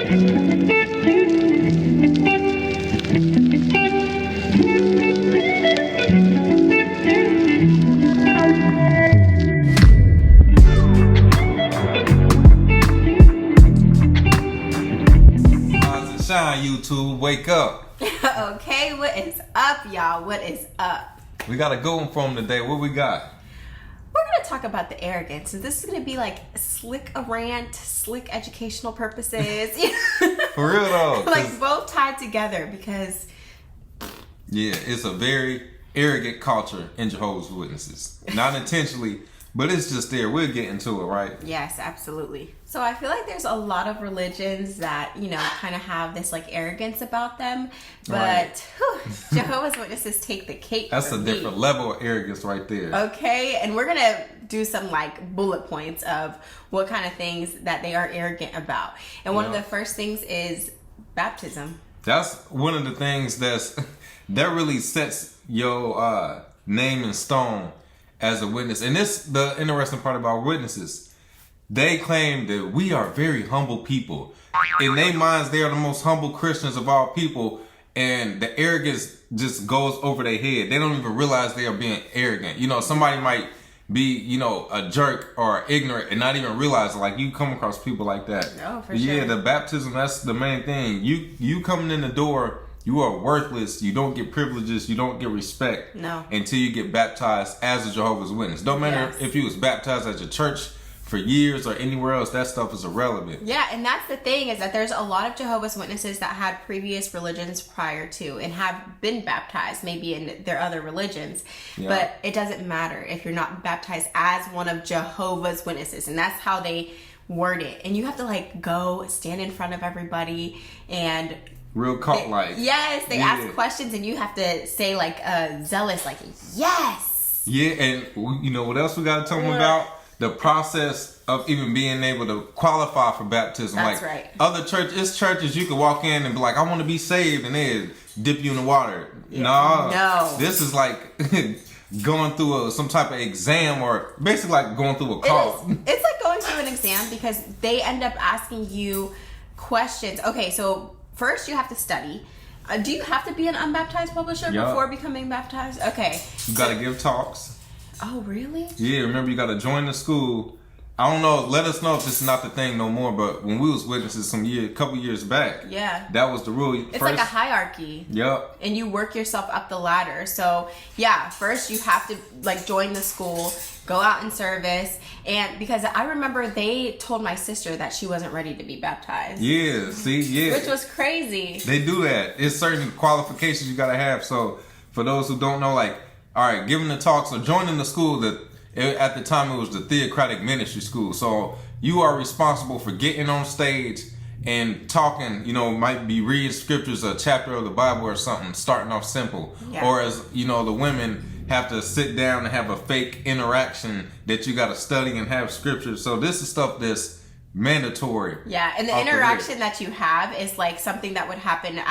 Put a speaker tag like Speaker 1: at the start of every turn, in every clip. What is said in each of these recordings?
Speaker 1: Shine, YouTube, wake up.
Speaker 2: Okay, what is up, y'all? What is up?
Speaker 1: We got a good one from today. What we got?
Speaker 2: We're going to talk about the arrogance. And this is going to be like slick a rant, slick educational purposes.
Speaker 1: For real though.
Speaker 2: Like both tied together because...
Speaker 1: Yeah, it's a very arrogant culture in Jehovah's Witnesses. Not intentionally, but it's just there. We'll get into it, right?
Speaker 2: Yes, absolutely. So I feel like there's a lot of religions that, kind of have this like arrogance about them. But Jehovah's Witnesses take the cake.
Speaker 1: That's a different level of arrogance right there.
Speaker 2: Okay, and we're going to do some like bullet points of what kind of things that they are arrogant about. And one of the first things is baptism.
Speaker 1: That's one of the things that really sets your name in stone as a witness. And this the interesting part about witnesses. They claim that we are very humble people. In their minds, they are the most humble Christians of all people. And the arrogance just goes over their head. They don't even realize they are being arrogant. Somebody might be, a jerk or ignorant and not even realize it. Like, you come across people like that.
Speaker 2: Oh, for sure.
Speaker 1: Yeah, the baptism, that's the main thing. You coming in the door, you are worthless. You don't get privileges. You don't get respect.
Speaker 2: No.
Speaker 1: Until you get baptized as a Jehovah's Witness. Don't matter if you was baptized at your church for years or anywhere else, that stuff is irrelevant.
Speaker 2: Yeah, and that's the thing, is that there's a lot of Jehovah's Witnesses that had previous religions prior to and have been baptized maybe in their other religions.
Speaker 1: Yeah.
Speaker 2: But it doesn't matter if you're not baptized as one of Jehovah's Witnesses. And that's how they word it. And you have to like go stand in front of everybody and
Speaker 1: real cult-like.
Speaker 2: Yes, they ask questions and you have to say like zealous, like yes.
Speaker 1: Yeah, and you know what else we got to tell them about? The process of even being able to qualify for baptism.
Speaker 2: That's
Speaker 1: like
Speaker 2: right.
Speaker 1: Other churches you could walk in and be like, I want to be saved, and they dip you in the water.
Speaker 2: Yeah.
Speaker 1: No. This is like going through some type of exam, or basically like going through a cult.
Speaker 2: It's like going through an exam because they end up asking you questions. Okay, so first you have to study. Do you have to be an unbaptized publisher before becoming baptized? Okay.
Speaker 1: You got to give talks.
Speaker 2: Oh, really?
Speaker 1: Yeah, remember you got to join the school. I don't know, let us know if this is not the thing no more, but when we was witnesses a couple years back, that was the rule.
Speaker 2: It's like a hierarchy.
Speaker 1: Yep.
Speaker 2: And you work yourself up the ladder. So, first you have to like join the school, go out in service, and because I remember they told my sister that she wasn't ready to be baptized.
Speaker 1: Yeah, see,
Speaker 2: Which was crazy.
Speaker 1: They do that. It's certain qualifications you got to have. So, for those who don't know, like, all right, giving the talks or joining the school at the time it was the Theocratic Ministry School. So you are responsible for getting on stage and talking, might be reading scriptures, a chapter of the Bible or something, starting off simple. Yeah. Or as, the women have to sit down and have a fake interaction that you got to study and have scriptures. So this is stuff that's mandatory.
Speaker 2: Yeah, and the interaction that you have is like something that would happen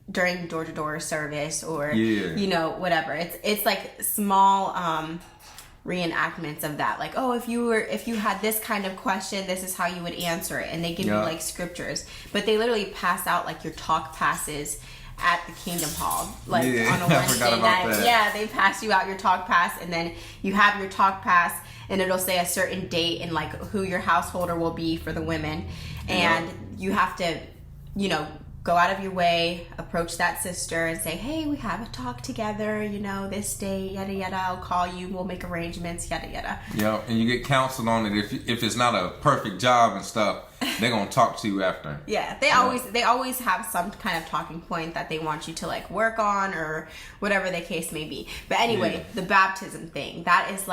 Speaker 2: during door-to-door service or whatever. It's like small reenactments of that, like, oh, if you had this kind of question, this is how you would answer it, and they give you like scriptures, but they literally pass out like your talk passes at the Kingdom Hall, like on a Wednesday night. They pass you out your talk pass, and then you have your talk pass and it'll say a certain date and like who your householder will be for the women, and you have to go out of your way, approach that sister and say, hey, we have a talk together, this day, yada, yada, I'll call you, we'll make arrangements, yada, yada.
Speaker 1: Yeah, and you get counseled on it. If it's not a perfect job and stuff, they're going to talk to you after.
Speaker 2: Yeah, they always have some kind of talking point that they want you to like work on or whatever the case may be. But anyway, the baptism thing, that is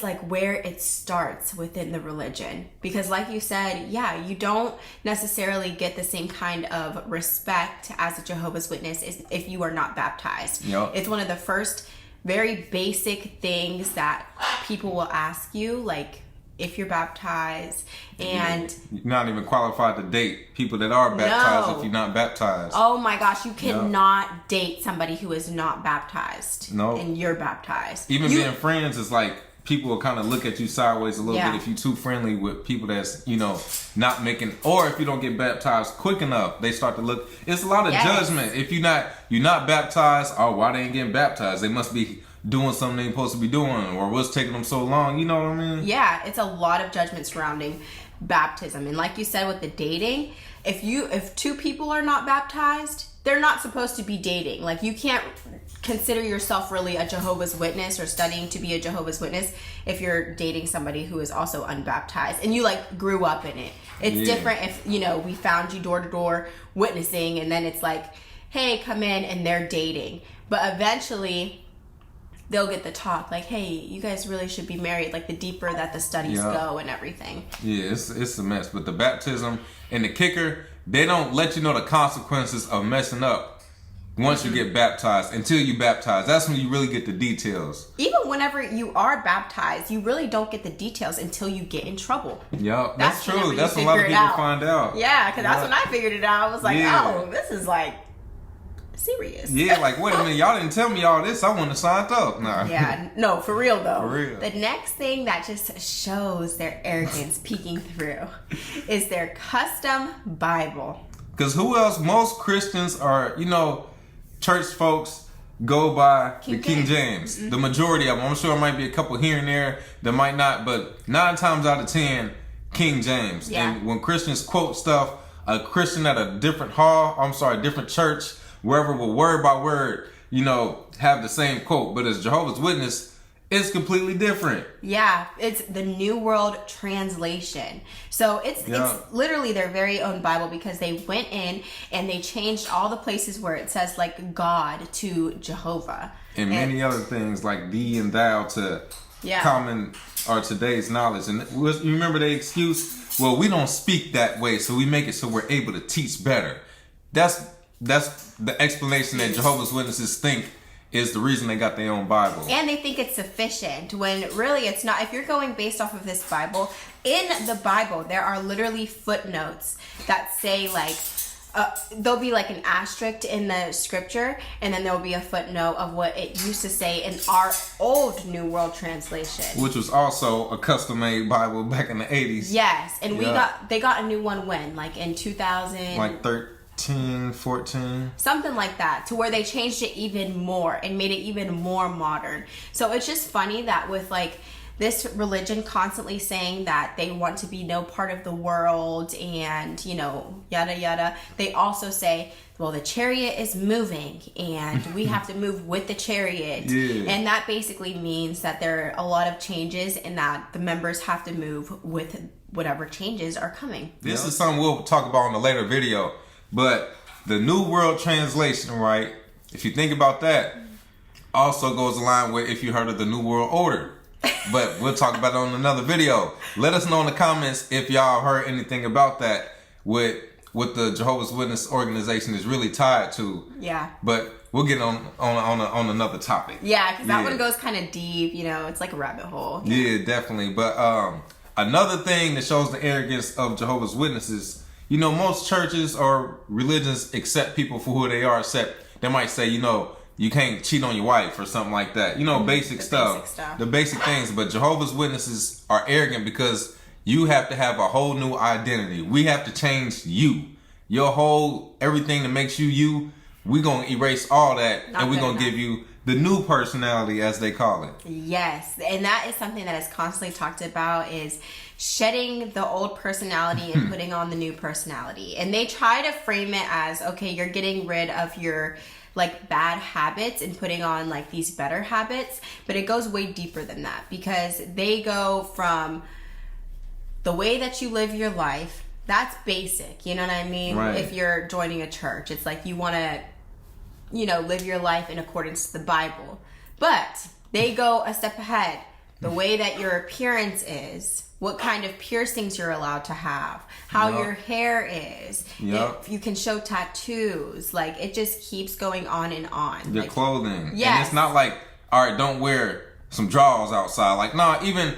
Speaker 2: like where it starts within the religion. Because like you said, you don't necessarily get the same kind of respect as a Jehovah's Witness if you are not baptized.
Speaker 1: Yep.
Speaker 2: It's one of the first very basic things that people will ask you, like if you're baptized, and
Speaker 1: you're not even qualified to date people that are baptized if you're not baptized.
Speaker 2: Oh my gosh, you cannot date somebody who is not baptized.
Speaker 1: No.
Speaker 2: And you're baptized.
Speaker 1: Even being friends is like people will kind of look at you sideways a little bit if you're too friendly with people that's, you know, not making, or if you don't get baptized quick enough, they start to look. It's a lot of judgment. If you're not baptized, oh, why they ain't getting baptized? They must be doing something they ain't supposed to be doing, or what's taking them so long. You know what I mean?
Speaker 2: Yeah, it's a lot of judgment surrounding baptism. And like you said with the dating, if two people are not baptized, they're not supposed to be dating. Like, you can't consider yourself really a Jehovah's Witness or studying to be a Jehovah's Witness if you're dating somebody who is also unbaptized and you like grew up in it. It's different if, you know, we found you door to door witnessing and then it's like, hey, come in, and they're dating. But eventually they'll get the talk like, hey, you guys really should be married, like the deeper that the studies go and everything. Yeah,
Speaker 1: it's a mess. But the baptism and the kicker, they don't let you know the consequences of messing up once you get baptized. Until you baptize, that's when you really get the details.
Speaker 2: Even whenever you are baptized, you really don't get the details until you get in trouble.
Speaker 1: Yep, that's true. That's a lot of people find out.
Speaker 2: Yeah, because that's when I figured it out. I was like, oh, this is like serious.
Speaker 1: Yeah, like, wait a minute, y'all didn't tell me all this. I wouldn't have signed up. Nah.
Speaker 2: Yeah, no, for real though.
Speaker 1: For real.
Speaker 2: The next thing that just shows their arrogance peeking through is their custom Bible.
Speaker 1: Because who else? Most Christians are, you know, church folks go by the King James. The majority of them. I'm sure there might be a couple here and there that might not, but 9 times out of 10, King James.
Speaker 2: Yeah.
Speaker 1: And when Christians quote stuff, a Christian at a different different church, wherever will word by word, you know, have the same quote. But as Jehovah's Witness, it's completely different.
Speaker 2: Yeah, it's the New World Translation. So it's literally their very own Bible, because they went in and they changed all the places where it says like God to Jehovah.
Speaker 1: And many other things like thee and thou to common or today's knowledge. And you remember the excuse? Well, we don't speak that way, so we make it so we're able to teach better. That's the explanation that Jehovah's Witnesses think is the reason they got their own Bible.
Speaker 2: And they think it's sufficient, when really it's not. If you're going based off of this Bible, in the Bible, there are literally footnotes that say like, there'll be like an asterisk in the scripture, and then there'll be a footnote of what it used to say in our old New World Translation.
Speaker 1: Which was also a custom-made Bible back in the 80s.
Speaker 2: Yes, and they got a new one when? Like in 2000?
Speaker 1: Like 14,
Speaker 2: something like that, to where they changed it even more and made it even more modern. So it's just funny that with like this religion constantly saying that they want to be no part of the world and, you know, yada yada, they also say, well, the chariot is moving and we have to move with the chariot. And that basically means that there are a lot of changes and that the members have to move with whatever changes are coming.
Speaker 1: This is something we'll talk about in a later video. But the New World Translation, right, if you think about that, also goes along with if you heard of the New World Order. But we'll talk about it on another video. Let us know in the comments if y'all heard anything about that, with what the Jehovah's Witness organization is really tied to.
Speaker 2: Yeah.
Speaker 1: But we'll get on another topic.
Speaker 2: Yeah, because that one goes kind of deep, you know, it's like a rabbit hole.
Speaker 1: Yeah, definitely. But another thing that shows the arrogance of Jehovah's Witnesses, you know, most churches or religions accept people for who they are, except they might say, you know, you can't cheat on your wife or something like that. You know, basic stuff. The basic things. But Jehovah's Witnesses are arrogant because you have to have a whole new identity. We have to change you. Your whole, everything that makes you you, we're going to erase all that and we're going to give you the new personality, as they call it.
Speaker 2: Yes, and that is something that is constantly talked about, is shedding the old personality and putting on the new personality. And they try to frame it as, okay, you're getting rid of your like bad habits and putting on like these better habits, but it goes way deeper than that, because they go from the way that you live your life. That's basic, you know what I mean?
Speaker 1: Right.
Speaker 2: If you're joining a church, it's like you want to, you know, live your life in accordance to the Bible. But they go a step ahead. The way that your appearance is, what kind of piercings you're allowed to have, how your hair is, if you can show tattoos, like it just keeps going on and on.
Speaker 1: Your
Speaker 2: like,
Speaker 1: clothing.
Speaker 2: Yes.
Speaker 1: And it's not like, all right, don't wear some drawers outside. Like, nah, even,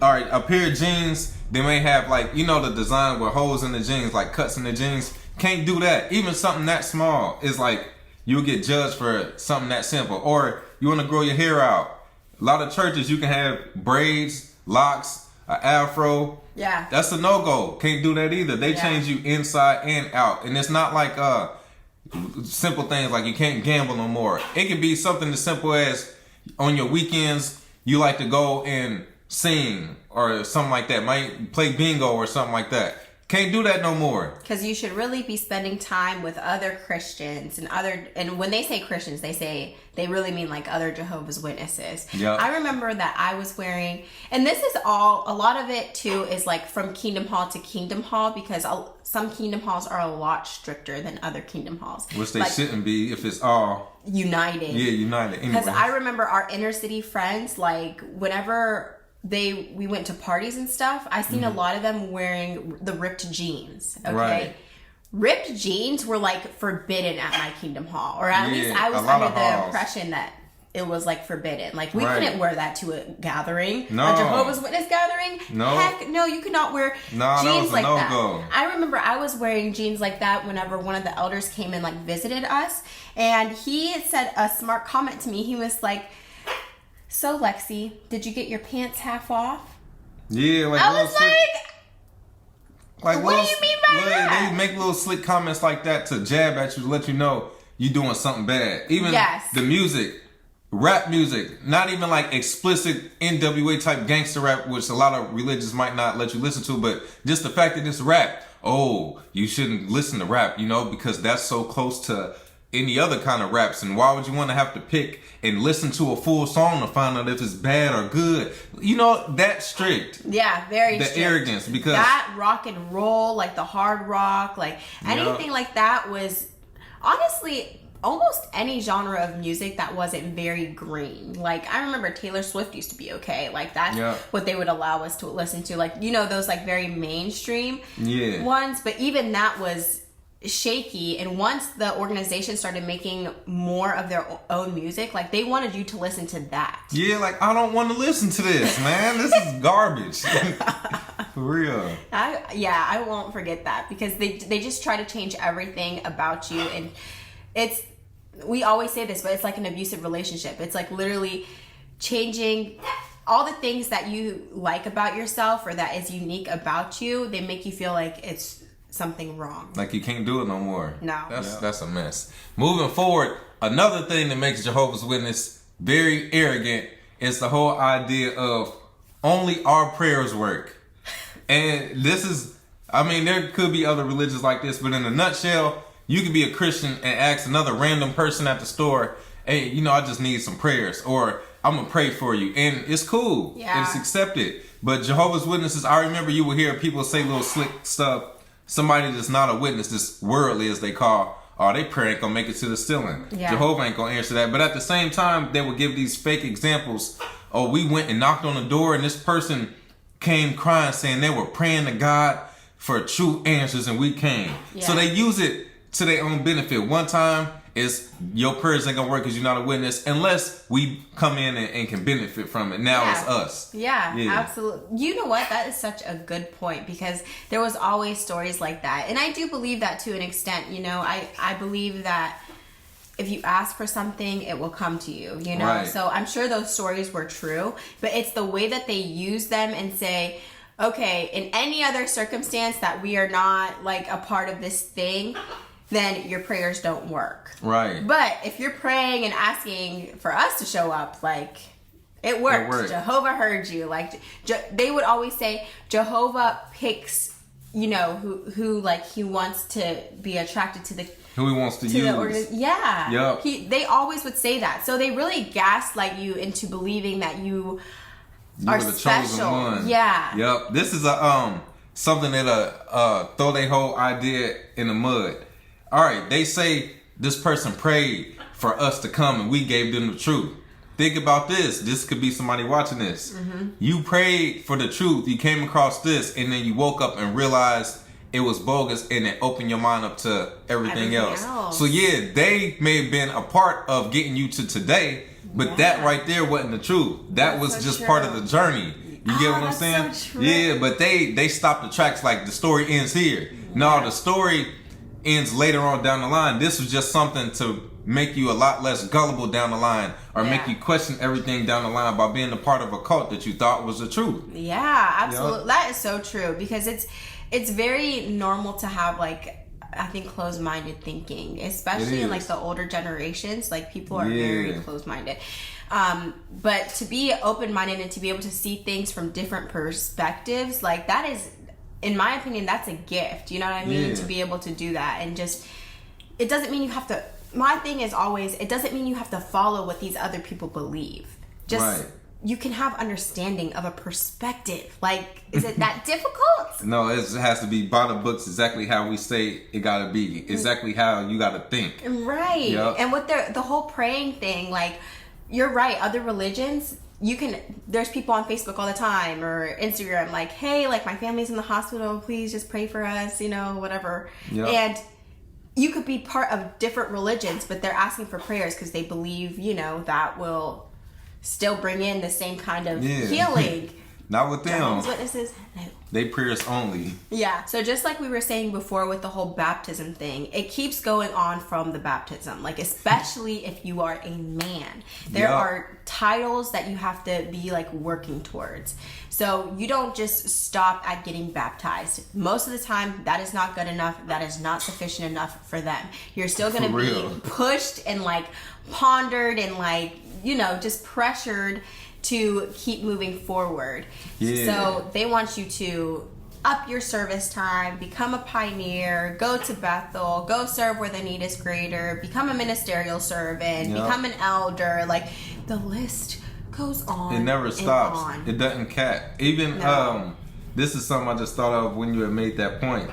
Speaker 1: all right, a pair of jeans, they may have like, you know, the design with holes in the jeans, like cuts in the jeans. Can't do that. Even something that small is like, you'll get judged for something that simple. Or you want to grow your hair out. A lot of churches, you can have braids, locks, an afro.
Speaker 2: Yeah.
Speaker 1: That's a no-go. Can't do that either. They change you inside and out. And it's not like simple things like you can't gamble no more. It could be something as simple as on your weekends, you like to go and sing or something like that. Might play bingo or something like that. Can't do that no more.
Speaker 2: Because you should really be spending time with other Christians and when they say Christians, they really mean like other Jehovah's Witnesses.
Speaker 1: Yep.
Speaker 2: I remember that I was wearing, and this is a lot of it too is like from Kingdom Hall to Kingdom Hall, because some Kingdom Halls are a lot stricter than other Kingdom Halls.
Speaker 1: Which they shouldn't be if it's all
Speaker 2: united.
Speaker 1: Yeah, united.
Speaker 2: Because I remember our inner city friends, like whenever we went to parties and stuff, I seen a lot of them wearing the ripped jeans. Okay. Right. Ripped jeans were like forbidden at my Kingdom Hall, or at least I was under the impression that it was like forbidden. Like we couldn't wear that to a gathering, a Jehovah's Witness gathering. No, heck no, you could not wear jeans like that. I remember I was wearing jeans like that whenever one of the elders came and like visited us, and he said a smart comment to me. He was like, "So Lexi, did you get your pants half off?"
Speaker 1: Yeah, like
Speaker 2: I was like, what do you mean by that?
Speaker 1: They make little slick comments like that to jab at you, to let you know you doing something bad. Even the music, rap music, not even like explicit NWA type gangster rap, which a lot of religions might not let you listen to, but just the fact that it's rap. Oh, you shouldn't listen to rap, because that's so close to any other kind of raps, and why would you want to have to pick and listen to a full song to find out if it's bad or good? That strict.
Speaker 2: Yeah, very strict.
Speaker 1: The arrogance, because
Speaker 2: that rock and roll, like the hard rock, like anything like that was honestly almost any genre of music that wasn't very green. Like I remember Taylor Swift used to be okay. Like that's what they would allow us to listen to. Like those like very mainstream ones, but even that was shaky. And once the organization started making more of their own music, like they wanted you to listen to that. Yeah,
Speaker 1: like I don't want to listen to this, man. This is garbage. For real.
Speaker 2: I won't forget that, because they just try to change everything about you, and we always say this, but it's like an abusive relationship. It's like literally changing all the things that you like about yourself or that is unique about you. They make you feel like it's something wrong,
Speaker 1: like you can't do it no more.
Speaker 2: No,
Speaker 1: that's a mess. Moving forward, another thing that makes Jehovah's Witness very arrogant is the whole idea of only our prayers work. And this is, there could be other religions like this, but in a nutshell, you could be a Christian and ask another random person at the store, "Hey, I just need some prayers," or "I'm gonna pray for you," and it's cool. It's accepted. But Jehovah's Witnesses, I remember you would hear people say little slick stuff. Somebody that's not a witness, this worldly as they call, they prayer ain't gonna make it to the ceiling. Jehovah ain't gonna answer that. But at the same time, they would give these fake examples. Oh, we went and knocked on the door and this person came crying saying they were praying to God for true answers and we came. So they use it to their own benefit. One time, is your prayers ain't gonna work because you're not a witness unless we come in and can benefit from it. Now it's us.
Speaker 2: Yeah, absolutely. You know what? That is such a good point, because there was always stories like that. And I do believe that to an extent. I believe that if you ask for something, it will come to you, Right. So I'm sure those stories were true, but it's the way that they use them and say, okay, in any other circumstance that we are not like a part of this thing, then your prayers don't work.
Speaker 1: Right.
Speaker 2: But if you're praying and asking for us to show up, like, it worked. Jehovah heard you. Like, they would always say, Jehovah picks, who like he wants to be attracted to the...
Speaker 1: Who he wants to use.
Speaker 2: Yeah. Yep. They always would say that. So they really gaslight you into believing that you are the special. Chosen one. Yeah.
Speaker 1: Yep. This is something that throw their whole idea in the mud. All right, they say this person prayed for us to come and we gave them the truth. Think about this. This could be somebody watching this. Mm-hmm. You prayed for the truth. You came across this and then you woke up and realized it was bogus, and it opened your mind up to everything else. So they may have been a part of getting you to today, but that right there wasn't the truth. That was just part of the journey. You get what I'm saying?
Speaker 2: So
Speaker 1: yeah, but they stopped the tracks like the story ends here. No, the story ends later on down the line. This was just something to make you a lot less gullible down the line, or make you question everything down the line by being a part of a cult that you thought was the truth.
Speaker 2: Yeah, absolutely. That is so true, because it's very normal to have, like, I think, closed-minded thinking, especially in, like, the older generations. Like, people are very closed-minded. But to be open-minded and to be able to see things from different perspectives, like, that is, in my opinion, that's a gift. You know what I mean? To be able to do that. And just, it doesn't mean you have to, my thing is always, it doesn't mean you have to follow what these other people believe. Just, you can have understanding of a perspective. Like, is it that difficult?
Speaker 1: No, it has to be by the books, exactly how we say it gotta be, exactly how you gotta think.
Speaker 2: Right. Yep. And with the whole praying thing, like, you're right, other religions, there's people on Facebook all the time or Instagram, like, hey, like, my family's in the hospital, please just pray for us, you know, whatever. Yep. And you could be part of different religions, but they're asking for prayers because they believe, you know, that will still bring in the same kind of healing.
Speaker 1: Not with them.
Speaker 2: Jehovah's Witnesses, no.
Speaker 1: They prayers only.
Speaker 2: Yeah. So just like we were saying before with the whole baptism thing, it keeps going on from the baptism. Like, especially if you are a man. There are titles that you have to be, like, working towards. So you don't just stop at getting baptized. Most of the time, that is not good enough. That is not sufficient enough for them. You're still going to be pushed and, like, pondered and, like, you know, just pressured to keep moving forward. So they want you to up your service time, become a pioneer, go to Bethel, go serve where the need is greater, become a ministerial servant, become an elder. Like, the list goes on.
Speaker 1: It never stops. It doesn't cap. Even this is something I just thought of when you had made that point.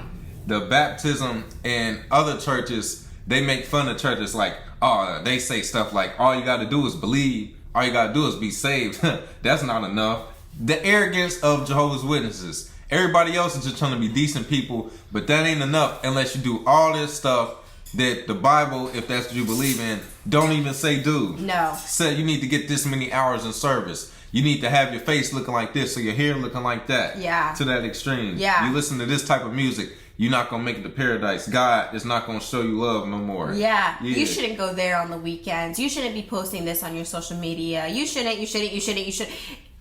Speaker 1: The baptism in other churches, they make fun of churches, like, oh, they say stuff like, all you got to do is believe. All you got to do is be saved. That's not enough. The arrogance of Jehovah's Witnesses. Everybody else is just trying to be decent people, but that ain't enough unless you do all this stuff that the Bible, if that's what you believe in, don't even say do.
Speaker 2: No.
Speaker 1: Say you need to get this many hours in service. You need to have your face looking like this or your hair looking like that.
Speaker 2: Yeah.
Speaker 1: To that extreme.
Speaker 2: Yeah.
Speaker 1: You listen to this type of music, you're not going to make it to paradise. God is not going to show you love no more.
Speaker 2: Yeah. You shouldn't go there on the weekends. You shouldn't be posting this on your social media. You shouldn't.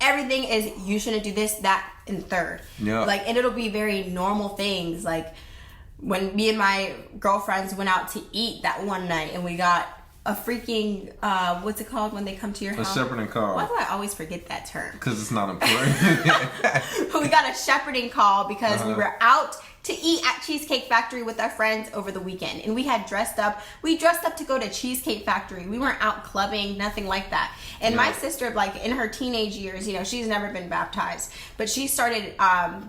Speaker 2: Everything is, you shouldn't do this, that, and third.
Speaker 1: Yeah.
Speaker 2: Like, and it'll be very normal things. Like, when me and my girlfriends went out to eat that one night and we got a freaking, what's it called when they come to your house?
Speaker 1: A shepherding call.
Speaker 2: Why do I always forget that term?
Speaker 1: Because it's not important.
Speaker 2: We got a shepherding call because we were out to eat at Cheesecake Factory with our friends over the weekend. And we had dressed up. We dressed up to go to Cheesecake Factory. We weren't out clubbing, nothing like that. And my sister, like, in her teenage years, you know, she's never been baptized. But she started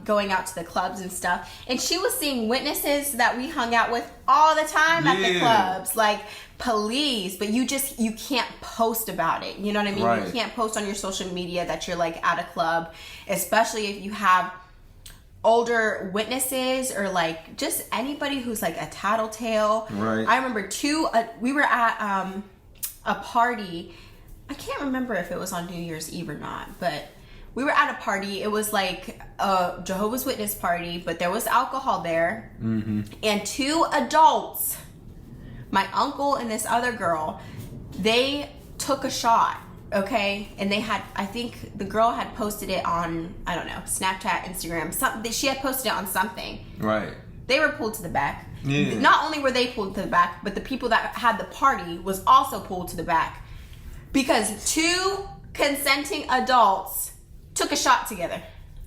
Speaker 2: going out to the clubs and stuff. And she was seeing witnesses that we hung out with all the time at the clubs. Like, police. But you can't post about it. You know what I mean?
Speaker 1: Right.
Speaker 2: You can't post on your social media that you're, like, at a club. Especially if you have older witnesses or, like, just anybody who's, like, a tattletale.
Speaker 1: Right.
Speaker 2: I remember we were at a party. I can't remember if it was on New Year's Eve or not, but we were at a party. It was like a Jehovah's Witness party, but there was alcohol there. Mm-hmm. And two adults, my uncle and this other girl, they took a shot. Okay, and they had, I think the girl had posted it on, I don't know, Snapchat, Instagram, something. She had posted it on something.
Speaker 1: Right.
Speaker 2: They were pulled to the back.
Speaker 1: Yeah.
Speaker 2: Not only were they pulled to the back, but the people that had the party was also pulled to the back because two consenting adults took a shot together.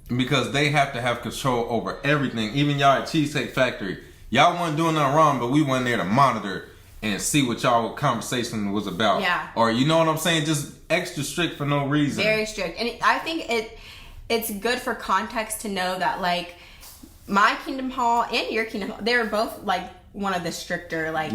Speaker 1: Because they have to have control over everything. Even y'all at Cheesecake Factory, y'all weren't doing nothing wrong, but we went there to monitor and see what y'all conversation was about.
Speaker 2: Yeah.
Speaker 1: Or, you know what I'm saying? Just extra strict for no reason.
Speaker 2: Very strict. And I think it's good for context to know that, like, my Kingdom Hall and your Kingdom Hall, they were both, like, one of the stricter, like,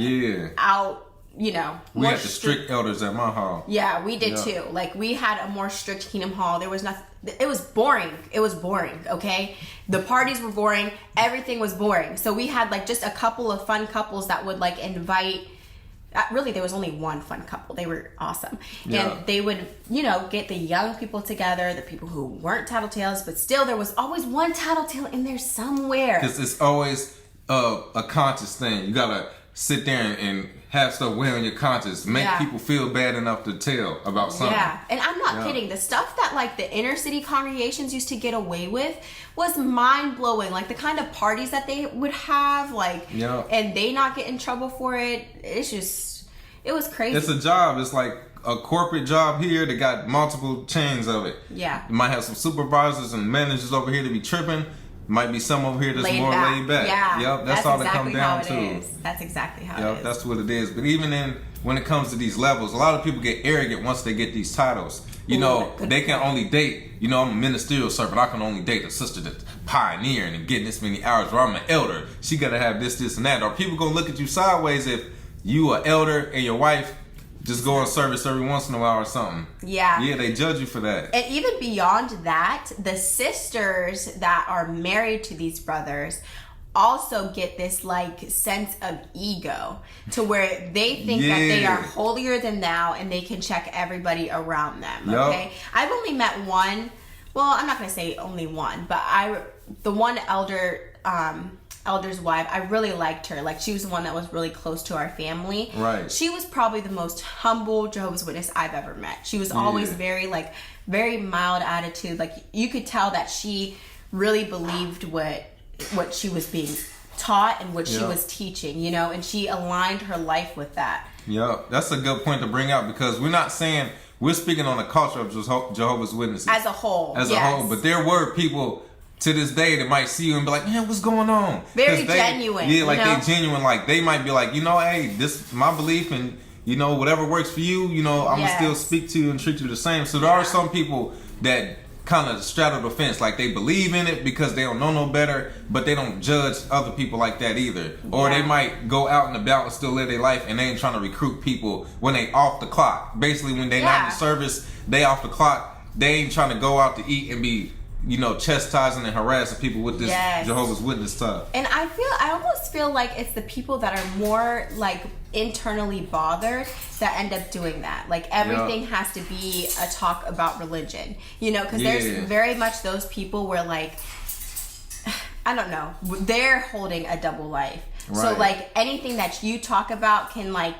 Speaker 2: out, you know.
Speaker 1: We had the strict elders at my hall.
Speaker 2: Yeah, we did too. Like, we had a more strict Kingdom Hall. There was nothing. It was boring. It was boring, okay? The parties were boring. Everything was boring. So we had, like, just a couple of fun couples that would, like, invite. Really, there was only one fun couple. They were awesome. Yeah. And they would, you know, get the young people together, the people who weren't tattletales, but still there was always one tattletale in there somewhere.
Speaker 1: Because it's always a conscious thing. You gotta sit there and have stuff weigh on your conscience, make people feel bad enough to tell about something.
Speaker 2: Yeah, and I'm not kidding. The stuff that like the inner city congregations used to get away with was mind blowing. Like the kind of parties that they would have, like, and they not get in trouble for it. It's just, it was crazy.
Speaker 1: It's a job. It's like a corporate job here that got multiple chains of it.
Speaker 2: Yeah,
Speaker 1: you might have some supervisors and managers over here to be tripping. Might be some over here that's laid back.
Speaker 2: Yeah.
Speaker 1: Yep, that's all exactly it comes down to.
Speaker 2: That's exactly how it is.
Speaker 1: That's what it is. But even when it comes to these levels, a lot of people get arrogant once they get these titles. You know, they can only date, I'm a ministerial servant. I can only date a sister that's pioneering and getting this many hours, or I'm an elder. She got to have this, and that. Or people going to look at you sideways if you are elder and your wife just go on service every once in a while or something.
Speaker 2: Yeah.
Speaker 1: Yeah, they judge you for that.
Speaker 2: And even beyond that, the sisters that are married to these brothers also get this like sense of ego to where they think that they are holier than thou and they can check everybody around them. Okay. I've only met one, well, I'm not going to say only one, but the one elder's wife, I really liked her. Like, she was the one that was really close to our family.
Speaker 1: Right.
Speaker 2: She was probably the most humble Jehovah's Witness I've ever met. She was always very mild attitude. Like, you could tell that she really believed what she was being taught and what she was teaching, and she aligned her life with that. Yeah,
Speaker 1: that's a good point to bring out, because we're speaking on the culture of Jehovah's Witnesses.
Speaker 2: As a whole.
Speaker 1: But there were people to this day that might see you and be like, man, what's going on?
Speaker 2: Very genuine.
Speaker 1: Yeah, like they genuine. Like they might be like, hey, this is my belief, and whatever works for you, I'm gonna still speak to you and treat you the same. So there are some people that kind of straddle the fence, like they believe in it because they don't know no better, but they don't judge other people like that either. Or they might go out and about and still live their life, and they ain't trying to recruit people when they off the clock. Basically, when they not in the service, they off the clock. They ain't trying to go out to eat and be chastising and harassing people with this Jehovah's Witness stuff.
Speaker 2: And I almost feel like it's the people that are more like internally bothered that end up doing that. Like everything has to be a talk about religion, because there's very much those people where like, I don't know, they're holding a double life. Right. So like anything that you talk about can like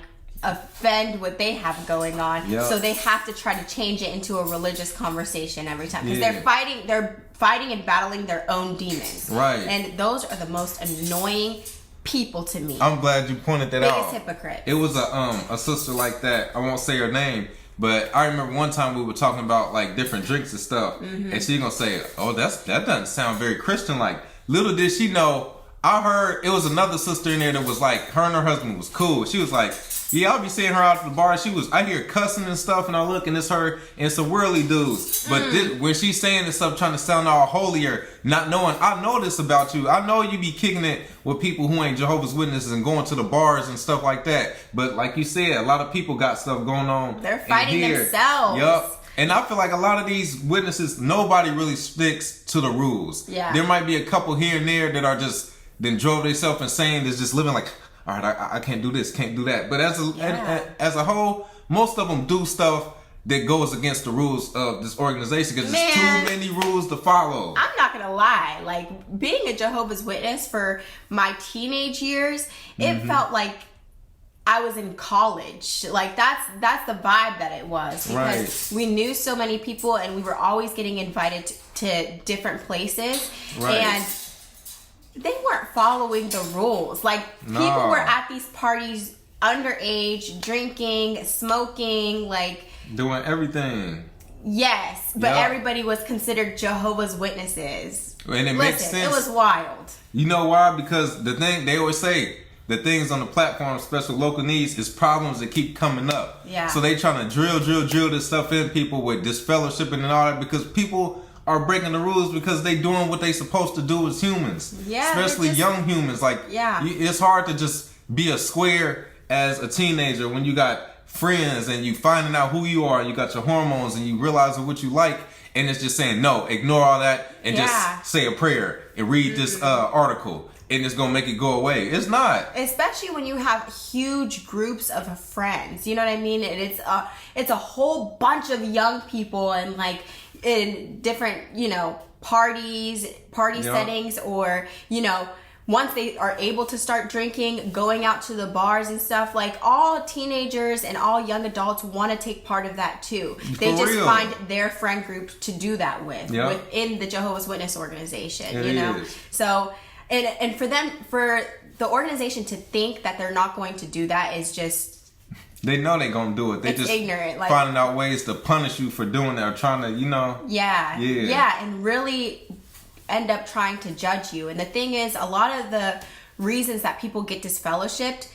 Speaker 2: offend what they have going on, so they have to try to change it into a religious conversation every time, because they're fighting and battling their own demons,
Speaker 1: right?
Speaker 2: And those are the most annoying people to me.
Speaker 1: I'm glad you pointed that out.
Speaker 2: Biggest hypocrite.
Speaker 1: It was a sister like that. I won't say her name, but I remember one time we were talking about like different drinks and stuff, and she gonna say, "Oh, that doesn't sound very Christian." Like, little did she know, I heard it was another sister in there that was like, her and her husband was cool. She was like, yeah, I'll be seeing her out at the bar. I hear cussing and stuff, and I look, and it's her and some whirly dudes. But when she's saying this stuff, trying to sound all holier, not knowing, I know this about you. I know you be kicking it with people who ain't Jehovah's Witnesses and going to the bars and stuff like that. But like you said, a lot of people got stuff going on.
Speaker 2: They're fighting themselves.
Speaker 1: Yup. And I feel like a lot of these witnesses, nobody really sticks to the rules. Yeah. There might be a couple here and there that are just, then drove themselves insane, that's just living like, all right, I can't do this, can't do that. But as a whole, most of them do stuff that goes against the rules of this organization, because there's too many rules to follow. I'm
Speaker 2: not gonna lie, like being a Jehovah's Witness for my teenage years, it felt like I was in college. Like that's the vibe that it was, because we knew so many people and we were always getting invited to different places, and they weren't following the rules. Like, people were at these parties underage, drinking, smoking, like...
Speaker 1: doing everything.
Speaker 2: Yes, but everybody was considered Jehovah's Witnesses.
Speaker 1: And it makes sense.
Speaker 2: It was wild.
Speaker 1: You know why? Because the thing, they always say, the things on the platform, special local needs, is problems that keep coming up. Yeah. So they trying to drill this stuff in people with disfellowshipping and all that, because people are breaking the rules because they doing what they supposed to do as humans. Yeah. Especially young humans. Like, it's hard to just be a square as a teenager when you got friends and you finding out who you are and you got your hormones and you realizing what you like, and it's just saying, no, ignore all that and just say a prayer and read this article, and it's gonna make it go away. It's not.
Speaker 2: Especially when you have huge groups of friends. You know what I mean? And it's a whole bunch of young people, and like in different, party settings, or, once they are able to start drinking, going out to the bars and stuff, like all teenagers and all young adults want to take part of that too. They just find their friend group to do that with within the Jehovah's Witness organization, you know? So, and for the organization to think that they're not going to do that is just...
Speaker 1: They know they're going to do it. They just
Speaker 2: ignorant. Like,
Speaker 1: finding out ways to punish you for doing it or trying to, you know...
Speaker 2: Yeah, and really... end up trying to judge you. And the thing is, a lot of the reasons that people get disfellowshipped,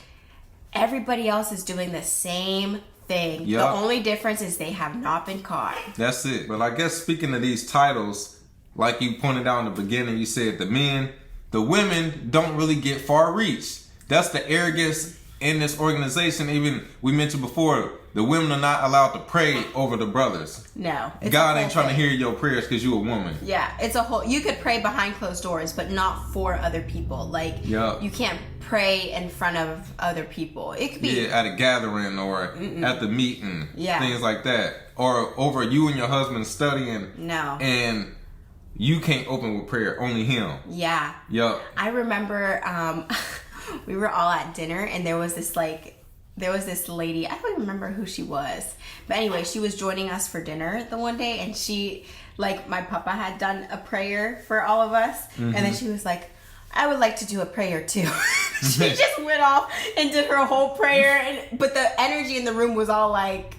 Speaker 2: everybody else is doing the same thing. The only difference is they have not been caught.
Speaker 1: That's it. But I guess speaking of these titles, like you pointed out in the beginning, you said the women don't really get far reach. That's the arrogance in this organization. Even we mentioned before, the women are not allowed to pray over the brothers.
Speaker 2: No.
Speaker 1: God ain't trying to hear your prayers because you're a woman.
Speaker 2: Yeah, it's a whole... You could pray behind closed doors, but not for other people. Like, you can't pray in front of other people. It could be...
Speaker 1: Yeah, at a gathering or at the meeting. Yeah. Things like that. Or over you and your husband studying. No. And you can't open with prayer. Only him.
Speaker 2: Yeah.
Speaker 1: Yup.
Speaker 2: I remember we were all at dinner and there was this lady, I don't remember who she was, but anyway, she was joining us for dinner the one day, and she, like, my papa had done a prayer for all of us, and then she was like, I would like to do a prayer too. She just went off and did her whole prayer, but the energy in the room was all like...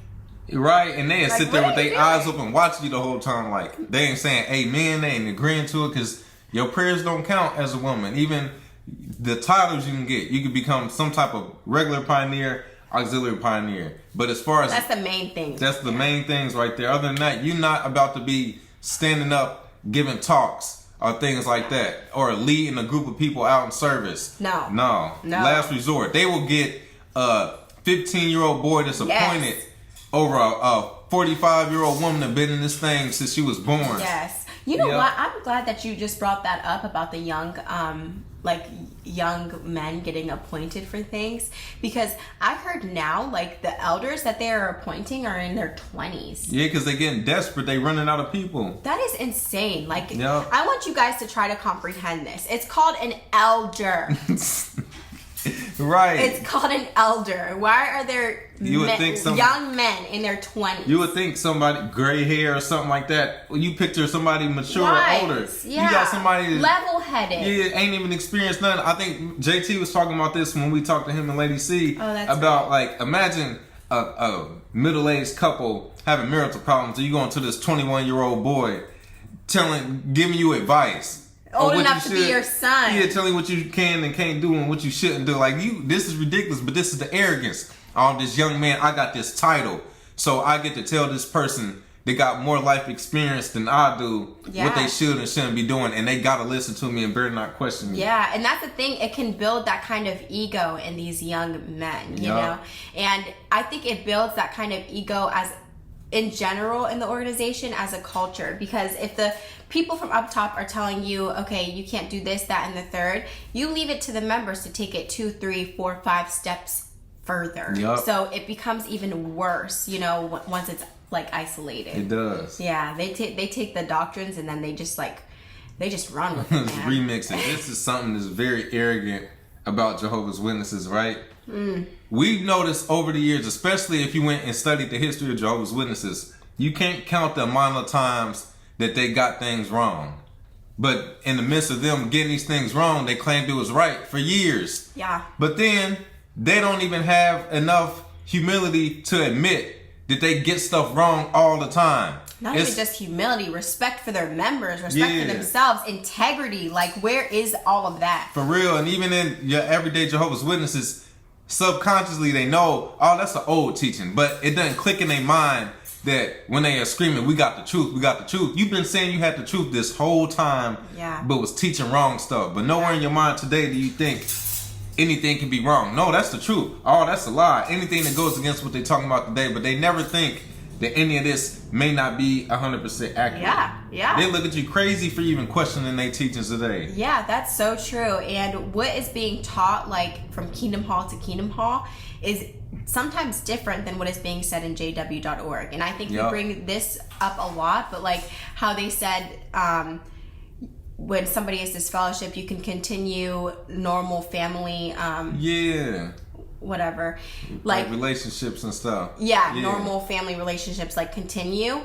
Speaker 1: Right, and they sit there with their eyes open watching you the whole time, like, they ain't saying amen, they ain't agreeing to it, because your prayers don't count as a woman. Even the titles you can get, you can become some type of regular pioneer, auxiliary pioneer. But as far as...
Speaker 2: That's the main thing.
Speaker 1: That's the main things right there. Other than that, you're not about to be standing up, giving talks, or things like that, or leading a group of people out in service. No. Last resort. They will get a 15-year-old boy that's appointed over a 45-year-old woman that's been in this thing since she was born.
Speaker 2: Yes. You know what? I'm glad that you just brought that up about the young men getting appointed for things, because I heard now, like, the elders that they are appointing are in their 20s.
Speaker 1: Yeah, because they're getting desperate. They're running out of people.
Speaker 2: That is insane. Like, I want you guys to try to comprehend this. It's called an elder.
Speaker 1: Right.
Speaker 2: It's called an elder. Why are there young men in their 20s?
Speaker 1: You would think somebody, gray hair or something like that. You picture somebody mature or older.
Speaker 2: Yeah.
Speaker 1: You got somebody
Speaker 2: level-headed.
Speaker 1: Yeah, ain't even experienced nothing. I think JT was talking about this when we talked to him and Lady C about, like, imagine a middle-aged couple having marital problems, and you going to this 21-year-old boy giving you advice.
Speaker 2: Old enough to be your son.
Speaker 1: Yeah, telling you what you can and can't do and what you shouldn't do. Like, this is ridiculous, but this is the arrogance. This young man, I got this title, so I get to tell this person they got more life experience than I do what they should and shouldn't be doing, and they gotta listen to me and better not question me.
Speaker 2: Yeah, and that's the thing. It can build that kind of ego in these young men, you know? And I think it builds that kind of ego as in general in the organization as a culture, because if the people from up top are telling you, okay, you can't do this, that, and the third, you leave it to the members to take it 2, 3, 4, 5 steps further. So it becomes even worse, you know, once it's like isolated.
Speaker 1: It does.
Speaker 2: Yeah, they take the doctrines and then they just run with it.
Speaker 1: Remix it. This is something that's very arrogant about Jehovah's Witnesses, right? We've noticed over the years, especially if you went and studied the history of Jehovah's Witnesses, you can't count the amount of times that they got things wrong. But in the midst of them getting these things wrong, they claimed it was right for years. Yeah. But then they don't even have enough humility to admit that they get stuff wrong all the time.
Speaker 2: Not even just humility, respect for their members, respect for themselves, integrity. Like, where is all of that?
Speaker 1: For real. And even in your everyday Jehovah's Witnesses, subconsciously they know, oh, that's an old teaching. But it doesn't click in their mind that when they are screaming, we got the truth, we got the truth. You've been saying you had the truth this whole time, but was teaching wrong stuff. But nowhere in your mind today do you think anything can be wrong. No, that's the truth. Oh, that's a lie. Anything that goes against what they're talking about today, but they never think that any of this may not be 100% accurate. They look at you crazy for even questioning their teachings today.
Speaker 2: Yeah, that's so true. And what is being taught, like, from Kingdom Hall to Kingdom Hall is sometimes different than what is being said in jw.org. And I think you bring this up a lot, but like how they said, when somebody is disfellowshipped, you can continue normal family. Whatever, like
Speaker 1: relationships and stuff.
Speaker 2: Yeah, normal family relationships like continue,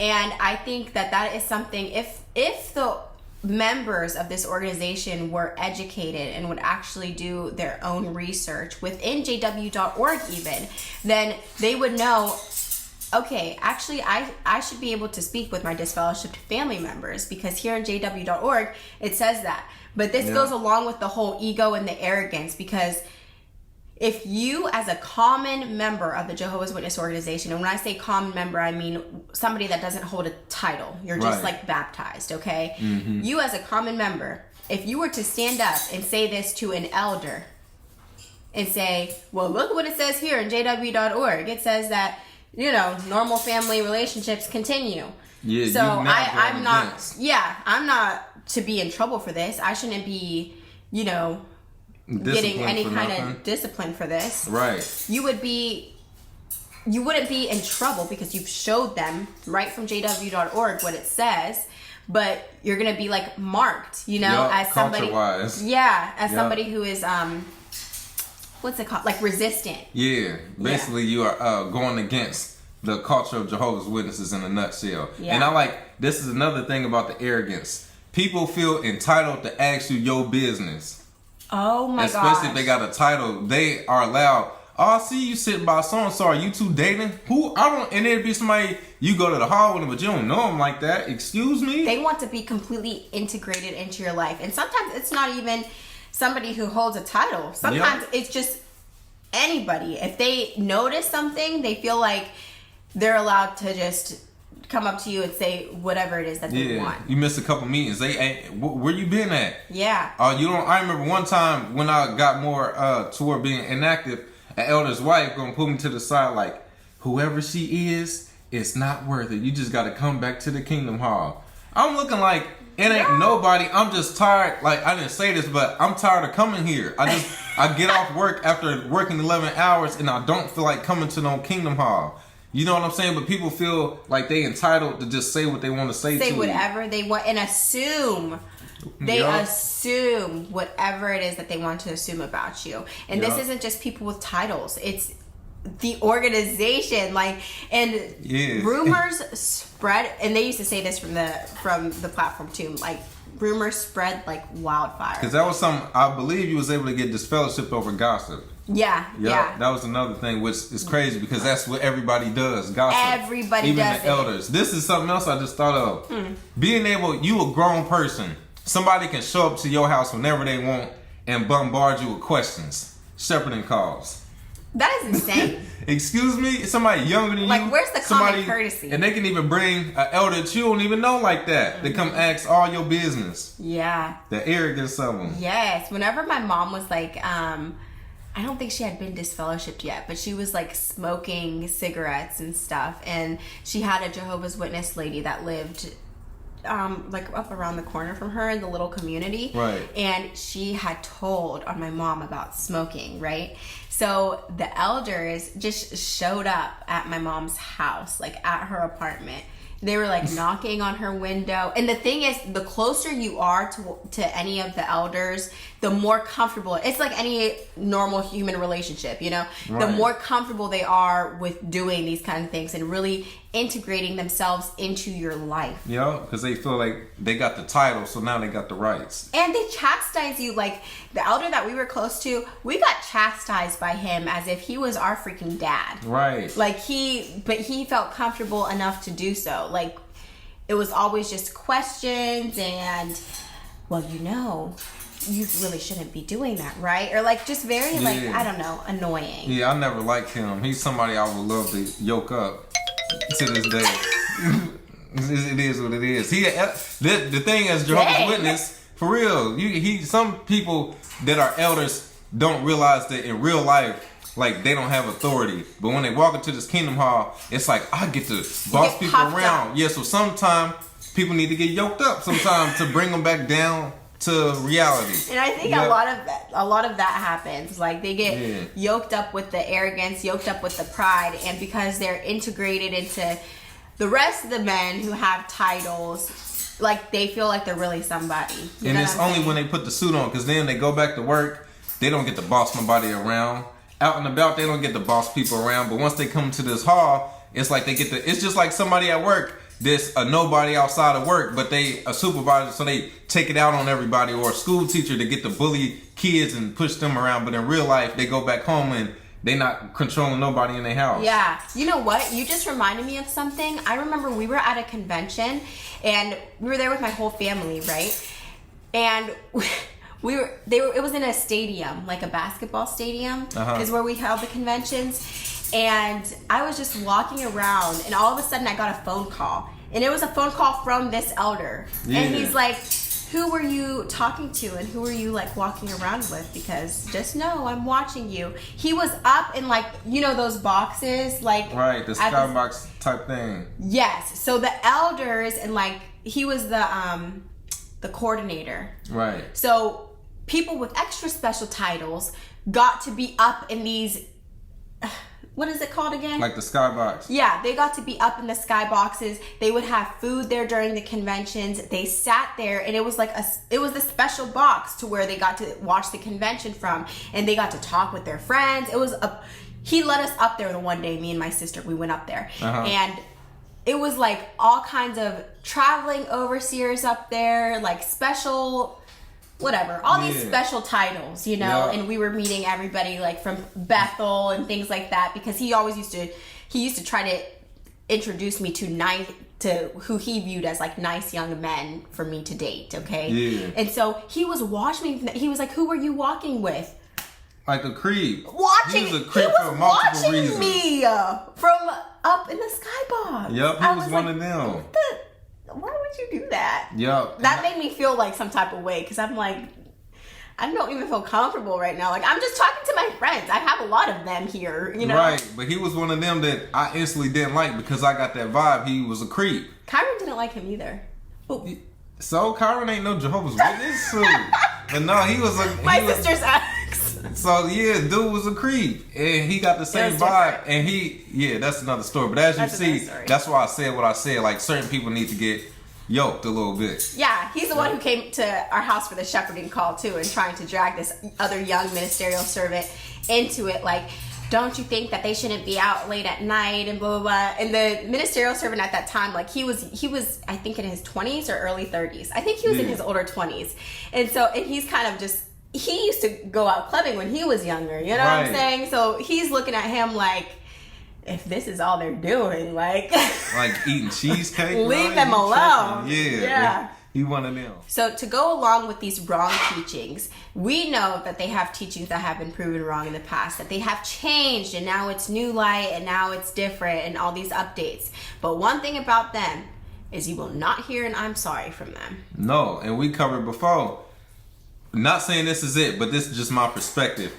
Speaker 2: and I think that is something. If the members of this organization were educated and would actually do their own research within JW.org even, then they would know, okay, actually I should be able to speak with my disfellowshipped family members because here in JW.org it says that. But this goes along with the whole ego and the arrogance, because if you, as a common member of the Jehovah's Witness organization, and when I say common member, I mean somebody that doesn't hold a title. You're just like baptized, okay? Mm-hmm. You, as a common member, if you were to stand up and say this to an elder and say, well, look what it says here in JW.org. It says that, normal family relationships continue.
Speaker 1: Yeah,
Speaker 2: so I'm not to be in trouble for this. I shouldn't be, getting any kind of discipline for this.
Speaker 1: Right.
Speaker 2: You wouldn't be in trouble because you've showed them right from JW.org what it says, but you're going to be like marked, as somebody, somebody who is, what's it called? Like resistant.
Speaker 1: Yeah. Basically you are going against the culture of Jehovah's Witnesses in a nutshell. Yeah. And this is another thing about the arrogance. People feel entitled to ask you your business.
Speaker 2: Oh my god!
Speaker 1: Especially if they got a title, they are allowed. Oh, I see you sitting by so and so. Are you two dating? Who? I don't. And it'd be somebody you go to the hall with them, but you don't know them like that. Excuse me.
Speaker 2: They want to be completely integrated into your life, and sometimes it's not even somebody who holds a title. Sometimes it's just anybody. If they notice something, they feel like they're allowed to just come up to you and say whatever it is that they want.
Speaker 1: You missed a couple meetings. Where you been at?
Speaker 2: Yeah.
Speaker 1: You don't. I remember one time when I got more toward being inactive, an elder's wife gonna pull me to the side like, whoever she is, it's not worth it. You just got to come back to the Kingdom Hall. I'm looking like it ain't nobody. I'm just tired. Like, I didn't say this, but I'm tired of coming here. I get off work after working 11 hours and I don't feel like coming to no Kingdom Hall. You know what I'm saying? But people feel like they entitled to just say what they want to say
Speaker 2: to whatever they want and assume. They assume whatever it is that they want to assume about you. And this isn't just people with titles. It's the organization. Rumors spread, and they used to say this from the platform too. Like, rumors spread like wildfire.
Speaker 1: Because that was something, I believe you was able to get disfellowshipped over gossip.
Speaker 2: Yeah.
Speaker 1: That was another thing, which is crazy because that's what everybody does. Gossip.
Speaker 2: Everybody
Speaker 1: does it.
Speaker 2: Even
Speaker 1: the elders. This is something else I just thought of. Being able, you a grown person. Somebody can show up to your house whenever they want and bombard you with questions. Shepherding calls.
Speaker 2: That is insane.
Speaker 1: Excuse me? Somebody younger than you.
Speaker 2: Like, where's the common courtesy?
Speaker 1: And they can even bring an elder that you don't even know like that. They come ask all your business.
Speaker 2: Yeah.
Speaker 1: The arrogance of them.
Speaker 2: Yes. Whenever my mom was like, I don't think she had been disfellowshipped yet, but she was like smoking cigarettes and stuff. And she had a Jehovah's Witness lady that lived like up around the corner from her in the little community.
Speaker 1: Right.
Speaker 2: And she had told on my mom about smoking, right? So the elders just showed up at my mom's house, like at her apartment. They were like knocking on her window. And the thing is, the closer you are to any of the elders, the more comfortable. It's like any normal human relationship, you know? Right. The more comfortable they are with doing these kind of things and really integrating themselves into your life.
Speaker 1: Yeah, because they feel like they got the title, so now they got the rights.
Speaker 2: And they chastise you. Like, the elder that we were close to, we got chastised by him as if he was our freaking dad.
Speaker 1: Right.
Speaker 2: Like, but he felt comfortable enough to do so. Like, it was always just questions and, well, you know, you really shouldn't be doing that, right? Or like just very like, I don't know, annoying.
Speaker 1: Yeah, I never liked him. He's somebody I would love to yoke up to this day. It is what it is. The thing as Jehovah's Witness, for real, some people that are elders don't realize that in real life, like, they don't have authority. But when they walk into this Kingdom Hall, it's like, I get to boss people around. Up. Yeah, so sometimes people need to get yoked up sometimes to bring them back down to reality.
Speaker 2: And I think a lot of that happens. Like, they get yoked up with the arrogance, yoked up with the pride, and because they're integrated into the rest of the men who have titles, like they feel like they're really somebody.
Speaker 1: And it's only when they put the suit on, because then they go back to work, they don't get to boss nobody around. Out and about, they don't get to boss people around. But once they come to this hall, it's like they get to. It's just like somebody at work. There's a nobody outside of work, but they a supervisor, so they take it out on everybody, or a school teacher to get to bully kids and push them around. But in real life, they go back home and they not controlling nobody in their house.
Speaker 2: Yeah. You know what? You just reminded me of something. I remember we were at a convention and we were there with my whole family, right? And it was in a stadium, like a basketball stadium, is where we held the conventions. And I was just walking around, and all of a sudden I got a phone call. And it was a phone call from this elder. Yeah. And he's like, who were you talking to, and who were you like walking around with? Because just know I'm watching you. He was up in, like, you know, those boxes, like,
Speaker 1: right, the skybox type thing.
Speaker 2: Yes. So the elders, and like he was the coordinator.
Speaker 1: Right.
Speaker 2: So people with extra special titles got to be up in these. What is it called again?
Speaker 1: Like the skybox.
Speaker 2: Yeah, they got to be up in the skyboxes. They would have food there during the conventions. They sat there, and it was like it was a special box to where they got to watch the convention from, and they got to talk with their friends. He let us up there the one day. Me and my sister, we went up there, and it was like all kinds of traveling overseers up there, like special. Whatever, all these special titles, you know, and we were meeting everybody like from Bethel and things like that, because he used to try to introduce me to who he viewed as like nice young men for me to date, okay?
Speaker 1: Yeah.
Speaker 2: And so he was watching me, he was like, who were you walking with?
Speaker 1: Like a creep.
Speaker 2: He
Speaker 1: was a creep for multiple reasons.
Speaker 2: Me from up in the skybox.
Speaker 1: Yep, he was one of them.
Speaker 2: Why would you do that?
Speaker 1: Yep.
Speaker 2: That made me feel like some type of way, because I'm like, I don't even feel comfortable right now. Like, I'm just talking to my friends. I have a lot of them here, you know?
Speaker 1: Right, but he was one of them that I instantly didn't like, because I got that vibe. He was a creep.
Speaker 2: Kyron didn't like him either. Ooh.
Speaker 1: So Kyron ain't no Jehovah's Witness. But no, he was
Speaker 2: my sister's ex.
Speaker 1: So yeah, dude was a creep, and he got the same vibe. And that's another story. But as you see, that's why I said what I said. Like, certain people need to get yoked a little bit.
Speaker 2: Yeah, he's the one who came to our house for the shepherding call too, and trying to drag this other young ministerial servant into it. Like, don't you think that they shouldn't be out late at night and blah blah blah? And the ministerial servant at that time, like he was I think in his 20s or early 30s. I think he was in his older 20s, and he's kind of just. He used to go out clubbing when he was younger, you know what I'm saying? So he's looking at him like, if this is all they're doing, like
Speaker 1: eating cheesecake,
Speaker 2: leave them alone.
Speaker 1: Yeah. He one of them.
Speaker 2: So to go along with these wrong teachings, we know that they have teachings that have been proven wrong in the past, that they have changed, and now it's new light, and now it's different, and all these updates. But one thing about them is you will not hear an I'm sorry from them.
Speaker 1: No, and we covered before. Not saying this is it, but this is just my perspective.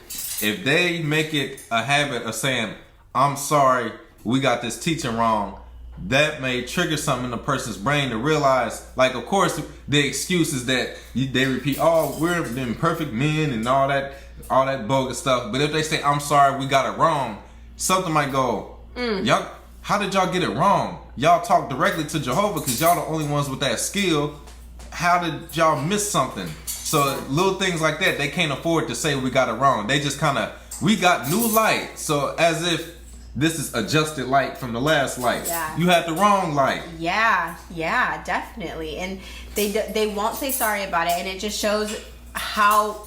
Speaker 1: If they make it a habit of saying, I'm sorry, we got this teaching wrong, that may trigger something in the person's brain to realize, like, of course, the excuses that they repeat, oh, we're imperfect men and all that bogus stuff. But if they say, I'm sorry, we got it wrong, something might go, y'all, how did y'all get it wrong? Y'all talk directly to Jehovah because y'all the only ones with that skill. How did y'all miss something? So little things like that, they can't afford to say we got it wrong. They just kind of, we got new light. So as if this is adjusted light from the last light. Yeah. You had the wrong light.
Speaker 2: Yeah, definitely. And they won't say sorry about it. And it just shows how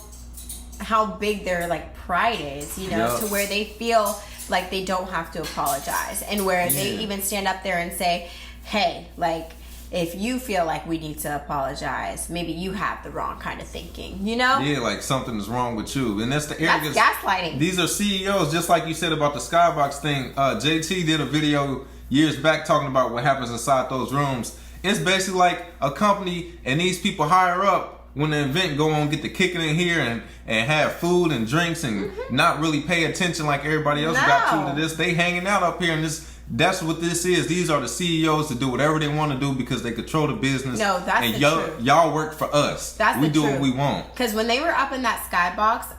Speaker 2: big their like pride is, you know, to where they feel like they don't have to apologize. And where they even stand up there and say, hey, like, if you feel like we need to apologize, maybe you have the wrong kind of thinking, you know?
Speaker 1: Yeah, like something is wrong with you. And that's the arrogance.
Speaker 2: That's gaslighting.
Speaker 1: These are CEOs, just like you said about the skybox thing. JT did a video years back talking about what happens inside those rooms. It's basically like a company, and these people higher up, when the event go on, get to kicking in here and have food and drinks and not really pay attention like everybody else got to this. They hanging out up here, and that's what this is. These are the CEOs that do whatever they want to do because they control the business.
Speaker 2: No, that's
Speaker 1: and
Speaker 2: the truth.
Speaker 1: Y'all work for us. We do what we want.
Speaker 2: Because when they were up in that skybox,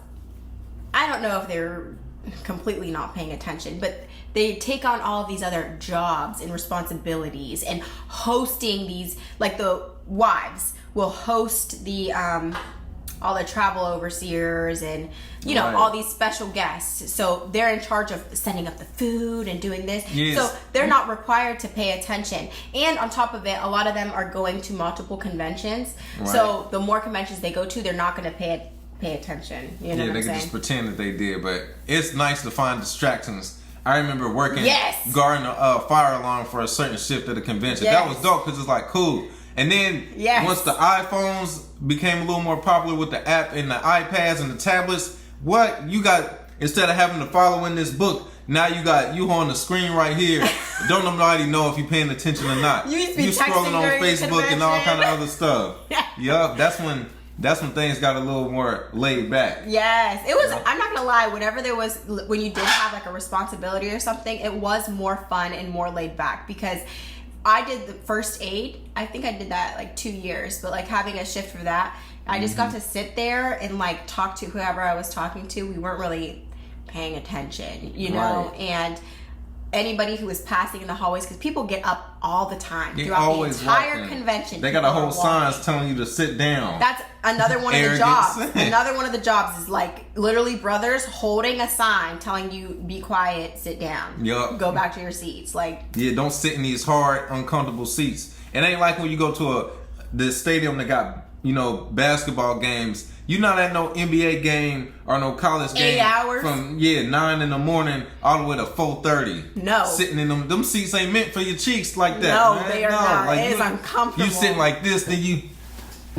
Speaker 2: I don't know if they were completely not paying attention, but they take on all of these other jobs and responsibilities and hosting these, like the wives will host the all the travel overseers and you know all these special guests. So they're in charge of setting up the food and doing this.
Speaker 1: Yes.
Speaker 2: So they're not required to pay attention. And on top of it, a lot of them are going to multiple conventions. Right. So the more conventions they go to, they're not going to pay attention. You know what I'm
Speaker 1: they
Speaker 2: saying?
Speaker 1: can just pretend that they did. But it's nice to find distractions. I remember working guarding a fire alarm for a certain shift at a convention. That was dope because it's like cool. And then once the iPhones became a little more popular with the app and the iPads and the tablets, what you got, instead of having to follow in this book, now you on the screen right here. Don't nobody know if you're paying attention or not.
Speaker 2: You used to be
Speaker 1: scrolling on Facebook and all kind of other stuff.
Speaker 2: Yeah.
Speaker 1: That's when things got a little more laid back.
Speaker 2: Yes, it was. I'm not gonna lie. Whenever there was, when you did have like a responsibility or something, it was more fun and more laid back because I did the first aid. I think I did that like 2 years, but like having a shift for that, I just got to sit there and like talk to whoever I was talking to. We weren't really paying attention, you know, and anybody who was passing in the hallways, because people get up all the time throughout the entire convention.
Speaker 1: They got a whole signs telling you to sit down.
Speaker 2: That's another one of the jobs. Another one of the jobs is like literally brothers holding a sign telling you be quiet, sit down, go back to your seats. Like
Speaker 1: don't sit in these hard, uncomfortable seats. It ain't like when you go to the stadium that got basketball games. You're not at no NBA game or no college game
Speaker 2: 8 hours
Speaker 1: from 9 in the morning all the way to 4:30.
Speaker 2: No,
Speaker 1: sitting in them seats ain't meant for your cheeks like that.
Speaker 2: No,
Speaker 1: man.
Speaker 2: they are not. Like, it is uncomfortable.
Speaker 1: You sitting like this, then you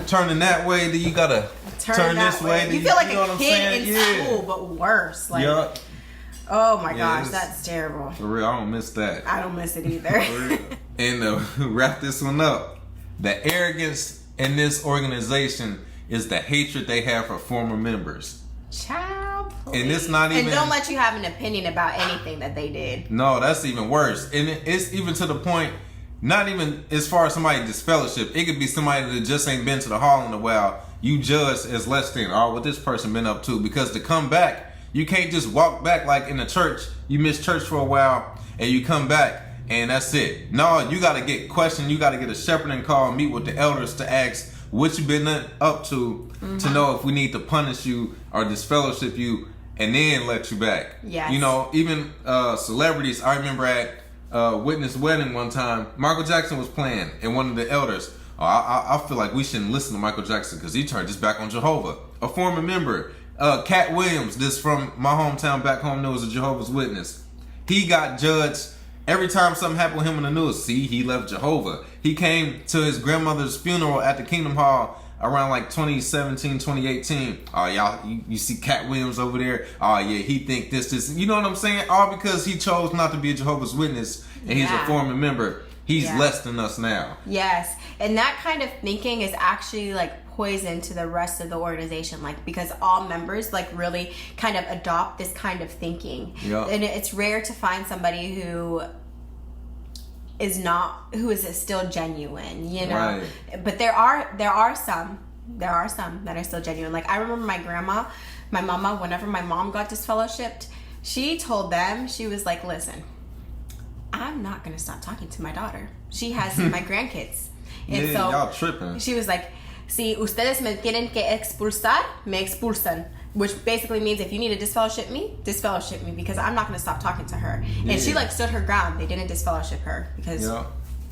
Speaker 1: turning that way, then you gotta turn this way.
Speaker 2: You feel like a kid in school, but worse. Like, oh my gosh, that's terrible.
Speaker 1: For real, I don't miss that.
Speaker 2: I don't miss it either.
Speaker 1: For real. And to wrap this one up, the arrogance in this organization is the hatred they have for former members.
Speaker 2: Child, please.
Speaker 1: And it's not even.
Speaker 2: And don't let you have an opinion about anything that they did.
Speaker 1: No, that's even worse. And it's even to the point, not even as far as somebody disfellowship. It could be somebody that just ain't been to the hall in a while. You judge as less than, what this person been up to. Because to come back, you can't just walk back like in the church. You miss church for a while and you come back and that's it. No, you got to get questioned. You got to get a shepherding call, meet with the elders to ask what you been up to know if we need to punish you or disfellowship you and then let you back.
Speaker 2: Yes.
Speaker 1: Even celebrities. I remember at Witness Wedding one time, Michael Jackson was playing and one of the elders, I feel like we shouldn't listen to Michael Jackson because he turned his back on Jehovah. A former member, Cat Williams, this from my hometown back home, knows a Jehovah's Witness. He got judged every time something happened with him in the news. See, he left Jehovah. He came to his grandmother's funeral at the Kingdom Hall around like 2017, 2018. Y'all, you see Cat Williams over there. He think this. You know what I'm saying? All because he chose not to be a Jehovah's Witness and he's a former member. He's less than us now.
Speaker 2: Yes. And that kind of thinking is actually like poison to the rest of the organization, like because all members like really kind of adopt this kind of thinking. And it's rare to find somebody who is still genuine,
Speaker 1: Right.
Speaker 2: But there are some that are still genuine. Like I remember my mama, whenever my mom got disfellowshipped, she told them, she was like, listen, I'm not gonna stop talking to my daughter. She has my grandkids. And so
Speaker 1: y'all tripping.
Speaker 2: She was like, si ustedes me tienen que expulsar, me expulsan. Which basically means if you need to disfellowship me because I'm not going to stop talking to her. And she like stood her ground. They didn't disfellowship her because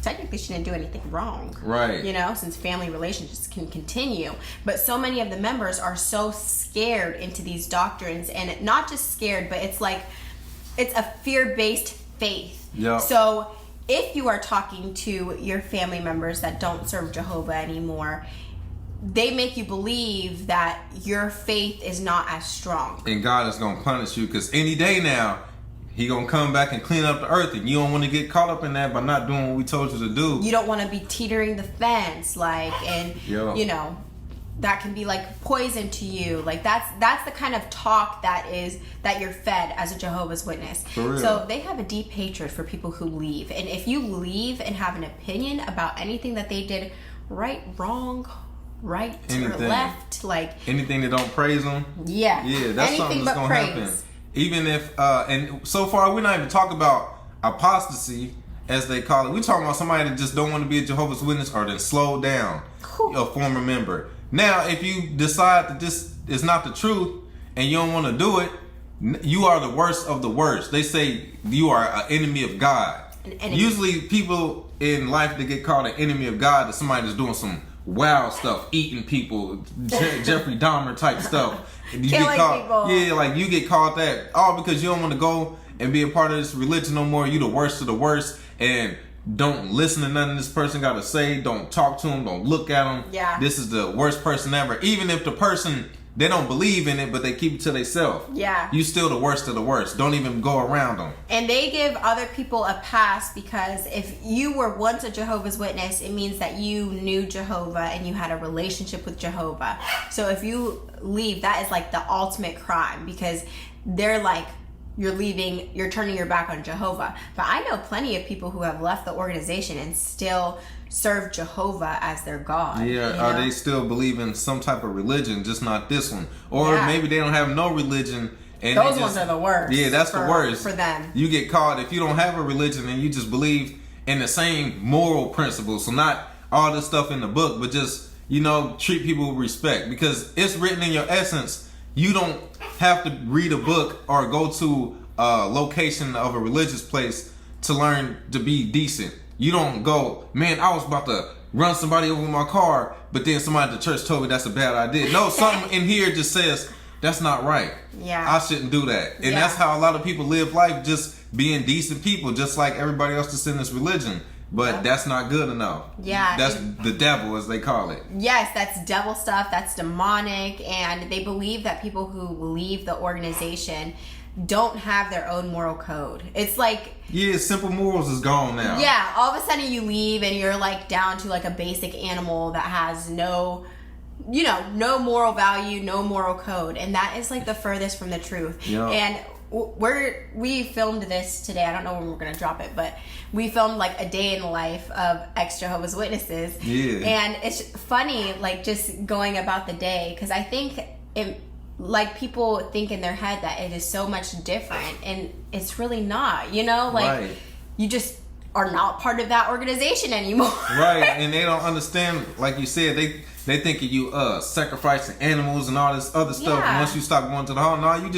Speaker 2: technically she didn't do anything wrong.
Speaker 1: Right.
Speaker 2: Since family relationships can continue. But so many of the members are so scared into these doctrines, and not just scared, but it's like, it's a fear-based faith.
Speaker 1: Yeah.
Speaker 2: So if you are talking to your family members that don't serve Jehovah anymore, they make you believe that your faith is not as strong. And
Speaker 1: God is going to punish you because any day now, He going to come back and clean up the earth. And you don't want to get caught up in that by not doing what we told you to do.
Speaker 2: You don't want to be teetering the fence, that can be like poison to you. Like that's the kind of talk that you're fed as a Jehovah's Witness.
Speaker 1: For real.
Speaker 2: So they have a deep hatred for people who leave. And if you leave and have an opinion about anything that they did right, wrong, right or left, like
Speaker 1: anything that don't praise them, that's something that's gonna happen. Even if and so far we're not even talking about apostasy as they call it. We talking about somebody that just don't want to be a Jehovah's Witness or then slow down, a former member. Now, if you decide that this is not the truth and you don't want to do it, you are the worst of the worst. They say you are an enemy of God. Usually people in life that get called an enemy of God is somebody that's doing some wild stuff, eating people, Jeffrey Dahmer type stuff. And you
Speaker 2: Killing
Speaker 1: get called,
Speaker 2: people.
Speaker 1: yeah, like you get called that all because you don't want to go and be a part of this religion no more. You the worst of the worst, and don't listen to nothing this person got to say. Don't talk to them. Don't look at them.
Speaker 2: Yeah.
Speaker 1: This is the worst person ever. Even if the person, they don't believe in it, but they keep it to themselves.
Speaker 2: Yeah.
Speaker 1: You still the worst of the worst. Don't even go around them.
Speaker 2: And they give other people a pass because if you were once a Jehovah's Witness, it means that you knew Jehovah and you had a relationship with Jehovah. So if you leave, that is like the ultimate crime because they're like, you're leaving, you're turning your back on Jehovah. But I know plenty of people who have left the organization and still serve Jehovah as their God.
Speaker 1: Yeah,
Speaker 2: you know?
Speaker 1: or they still believe in some type of religion, just not this one. Or
Speaker 2: Yeah.
Speaker 1: maybe they don't have no religion. And
Speaker 2: Those
Speaker 1: they
Speaker 2: ones are the worst.
Speaker 1: Yeah, that's the worst.
Speaker 2: For them.
Speaker 1: You get caught if you don't have a religion and you just believe in the same moral principles. So not all this stuff in the book, but just, treat people with respect. Because it's written in your essence. You don't have to read a book or go to a location of a religious place to learn to be decent. You don't go, man, I was about to run somebody over with my car, but then somebody at the church told me that's a bad idea. No, something in here just says, that's not right.
Speaker 2: Yeah.
Speaker 1: I shouldn't do that. And that's how a lot of people live life, just being decent people, just like everybody else that's in this religion. But that's not good enough.
Speaker 2: Yeah.
Speaker 1: That's the devil, as they call it.
Speaker 2: Yes, that's devil stuff. That's demonic. And they believe that people who leave the organization don't have their own moral code. It's like...
Speaker 1: Yeah, simple morals is gone now.
Speaker 2: Yeah, all of a sudden you leave and you're like down to like a basic animal that has no moral value, no moral code. And that is like the furthest from the truth.
Speaker 1: Yeah.
Speaker 2: And we filmed this today. I don't know when we're going to drop it, but we filmed like a day in the life of ex-Jehovah's Witnesses.
Speaker 1: Yeah.
Speaker 2: And it's funny, like just going about the day, because I think like people think in their head that it is so much different, and it's really not,
Speaker 1: Right.
Speaker 2: You just are not part of that organization anymore.
Speaker 1: Right, and they don't understand, like you said, they think of you sacrificing animals and all this other stuff.
Speaker 2: Yeah.
Speaker 1: And once you stop going to the hall, no,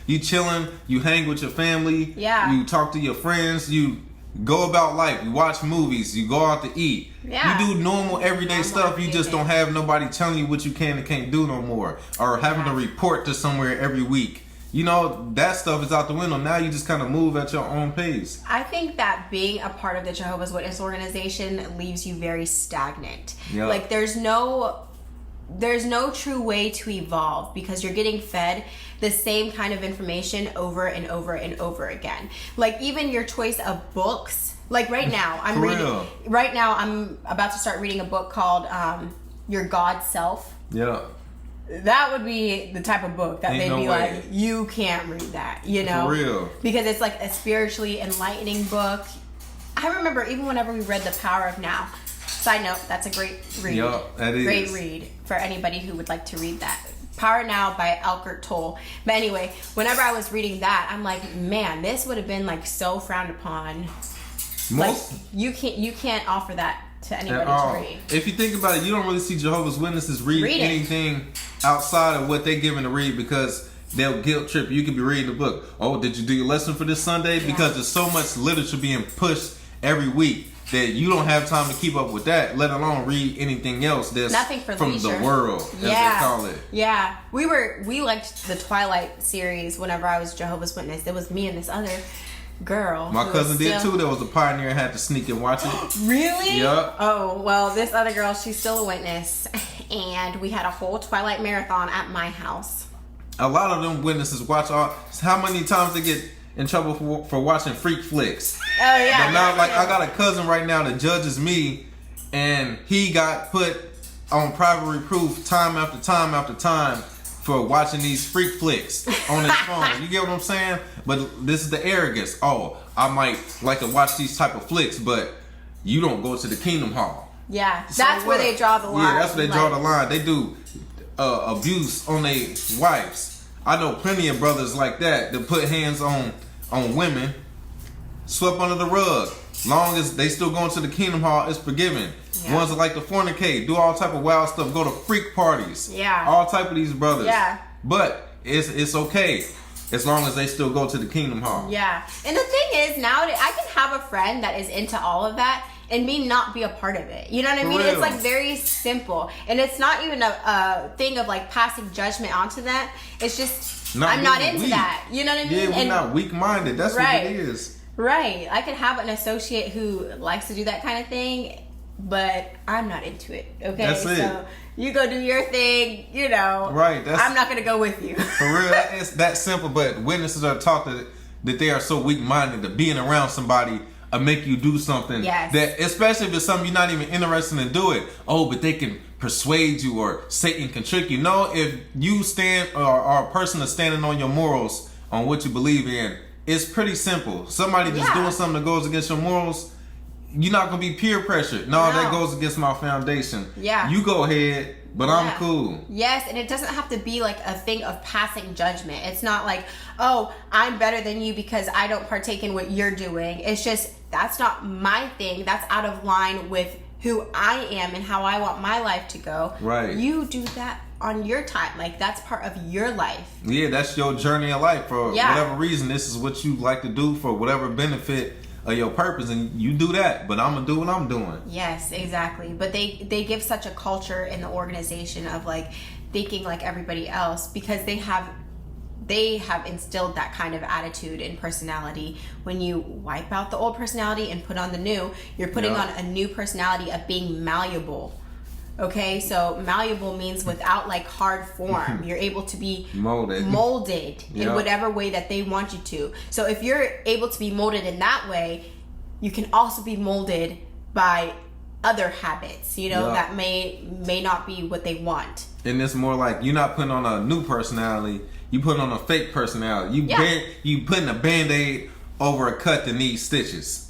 Speaker 1: you chilling, you hang with your family,
Speaker 2: Yeah.
Speaker 1: you talk to your friends, you go about life, you watch movies, you go out to eat.
Speaker 2: Yeah.
Speaker 1: You do normal everyday stuff. You just don't have nobody telling you what you can and can't do no more, or having to report to somewhere every week. That stuff is out the window. Now you just kind of move at your own pace.
Speaker 2: I think that being a part of the Jehovah's Witness organization leaves you very stagnant.
Speaker 1: Yep.
Speaker 2: Like there's no true way to evolve because you're getting fed the same kind of information over and over and over again. Like even your choice of books. Like right now, I'm about to start reading a book called Your God Self.
Speaker 1: Yeah.
Speaker 2: That would be the type of book that
Speaker 1: Ain't
Speaker 2: they'd
Speaker 1: no
Speaker 2: be
Speaker 1: way.
Speaker 2: like, you can't read that,
Speaker 1: For real.
Speaker 2: Because it's like a spiritually enlightening book. I remember even whenever we read The Power of Now. Side note, that's a great read.
Speaker 1: Yup, that is.
Speaker 2: Great read for anybody who would like to read that. Power Now by Eckhart Tolle. But anyway, whenever I was reading that, I'm like, man, this would have been like so frowned upon.
Speaker 1: Most
Speaker 2: you can't offer that to anybody
Speaker 1: at all.
Speaker 2: to read.
Speaker 1: If you think about it, you don't really see Jehovah's Witnesses read
Speaker 2: Read it.
Speaker 1: anything outside of what they given to read, because they'll guilt trip you. You could be reading the book. Oh, did you do your lesson for this Sunday?
Speaker 2: Yeah.
Speaker 1: Because there's so much literature being pushed every week that you don't have time to keep up with that, let alone read anything else that's
Speaker 2: Nothing for
Speaker 1: from
Speaker 2: leisure.
Speaker 1: the world, as they call it.
Speaker 2: Yeah. We liked the Twilight series whenever I was Jehovah's Witness. It was me and this other girl.
Speaker 1: My
Speaker 2: who
Speaker 1: cousin
Speaker 2: was
Speaker 1: did
Speaker 2: still-
Speaker 1: too. There was a pioneer and had to sneak and watch it.
Speaker 2: Really?
Speaker 1: Yup.
Speaker 2: Oh, well, this other girl, she's still a witness. And we had a whole Twilight marathon at my house.
Speaker 1: A lot of them witnesses watch how many times they get in trouble for watching freak flicks.
Speaker 2: Oh, yeah.
Speaker 1: But now, like, I got a cousin right now that judges me, and he got put on private reproof time after time after time for watching these freak flicks on his phone. You get what I'm saying? But this is the arrogance. Oh, I might like to watch these type of flicks, but you don't go to the Kingdom Hall.
Speaker 2: Yeah,
Speaker 1: So
Speaker 2: that's where
Speaker 1: what?
Speaker 2: they draw the line.
Speaker 1: Yeah, that's where they draw
Speaker 2: Like,
Speaker 1: the line. They do abuse on their wives. I know plenty of brothers like that put hands on women swept under the rug. Long as they still going to the Kingdom Hall, it's forgiven.
Speaker 2: Yeah.
Speaker 1: Ones that like to fornicate, do all type of wild stuff, go to freak parties.
Speaker 2: Yeah.
Speaker 1: All type of these brothers.
Speaker 2: Yeah.
Speaker 1: But it's okay as long as they still go to the Kingdom Hall.
Speaker 2: Yeah. And the thing is, nowadays, I can have a friend that is into all of that and me not be a part of it. You know what I mean?
Speaker 1: real.
Speaker 2: It's like very simple. And it's not even a thing of like passing judgment onto that. It's just, I'm not into
Speaker 1: weak.
Speaker 2: that. You know what I mean?
Speaker 1: Yeah, we're not weak-minded. That's
Speaker 2: Right.
Speaker 1: what it is.
Speaker 2: Right. I can have an associate who likes to do that kind of thing, but I'm not into it. Okay.
Speaker 1: That's it.
Speaker 2: So you go do your thing, you know.
Speaker 1: Right.
Speaker 2: I'm not gonna go with you.
Speaker 1: For real, it's that simple. But witnesses are taught that they are so weak-minded that being around somebody make you do something.
Speaker 2: Yes.
Speaker 1: That, especially if it's something you're not even interested in do it. Oh, but they can persuade you, or Satan can trick you. No, if you stand or are a person that's standing on your morals, on what you believe in, it's pretty simple. Somebody just doing something that goes against your morals, you're not gonna be peer pressured. No, that goes against my foundation.
Speaker 2: Yeah.
Speaker 1: You go ahead, but I'm cool.
Speaker 2: Yes, and it doesn't have to be like a thing of passing judgment. It's not like, oh, I'm better than you because I don't partake in what you're doing. It's just, that's not my thing. That's out of line with who I am and how I want my life to go.
Speaker 1: Right.
Speaker 2: You do that on your time. Like, that's part of your life.
Speaker 1: Yeah, that's your journey of life. For whatever reason, this is what you like to do for whatever benefit of your purpose, and you do that. But I'm gonna do what I'm doing.
Speaker 2: Yes, exactly. But they give such a culture in the organization of like thinking like everybody else, because they have instilled that kind of attitude and personality. When you wipe out the old personality and put on the new, you're putting on a new personality of being malleable. Okay, so malleable means without like hard form. You're able to be molded in whatever way that they want you to. So if you're able to be molded in that way, you can also be molded by other habits, you know, that may not be what they want.
Speaker 1: And it's more like you're not putting on a new personality, you put on a fake personality. You putting a Band-Aid over a cut that needs stitches.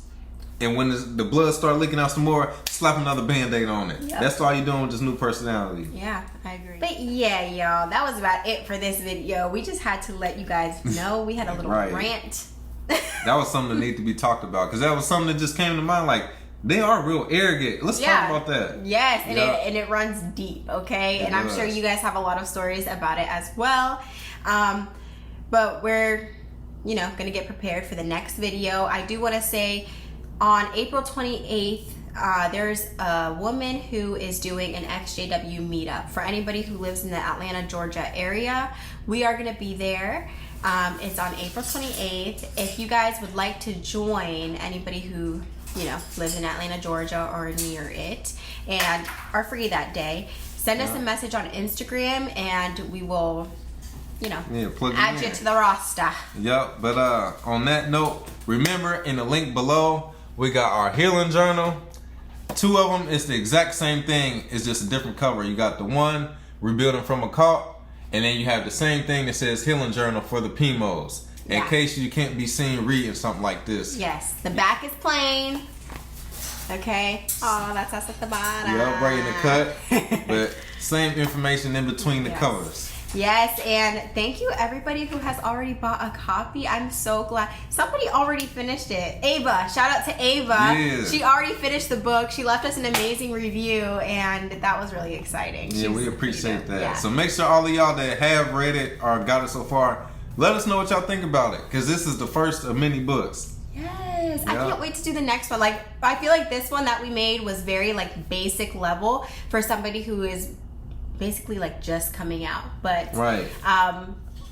Speaker 1: And when the blood start leaking out some more, slap another Band-Aid on it. Yep. That's all you're doing with this new personality.
Speaker 2: Yeah, I agree. But yeah, y'all, that was about it for this video. We just had to let you guys know we had a little rant.
Speaker 1: That was something that needed to be talked about, because that was something that just came to mind. Like, they are real arrogant. Let's talk about that.
Speaker 2: Yes, and it runs deep, okay? And I'm sure you guys have a lot of stories about it as well. But we're, going to get prepared for the next video. I do want to say, on April 28th, there's a woman who is doing an XJW meetup. For anybody who lives in the Atlanta, Georgia area, we are going to be there. It's on April 28th. If you guys would like to join, anybody who lives in Atlanta, Georgia, or near it, and are free that day, send us a message on Instagram, and we will, add you to the roster.
Speaker 1: Yep. But on that note, remember, in the link below, we got our healing journal. 2 of them, it's the exact same thing. It's just a different cover. You got the one, Rebuilding from a Cult, and then you have the same thing that says healing journal for the PMOs. In case you can't be seen reading something like this.
Speaker 2: Yes, the back is plain. Okay. Oh, that's us at the bottom.
Speaker 1: Yep, right in the cut. But same information in between the covers.
Speaker 2: Yes, and thank you everybody who has already bought a copy. I'm so glad. Somebody already finished it. Ava, shout out to Ava.
Speaker 1: Yeah.
Speaker 2: She already finished the book. She left us an amazing review, and that was really exciting.
Speaker 1: Yeah, we appreciate that. Yeah. So make sure all of y'all that have read it or got it so far, let us know what y'all think about it, because this is the first of many books.
Speaker 2: Yes, I can't wait to do the next one. Like, I feel like this one that we made was very like basic level for somebody who is basically like just coming out, but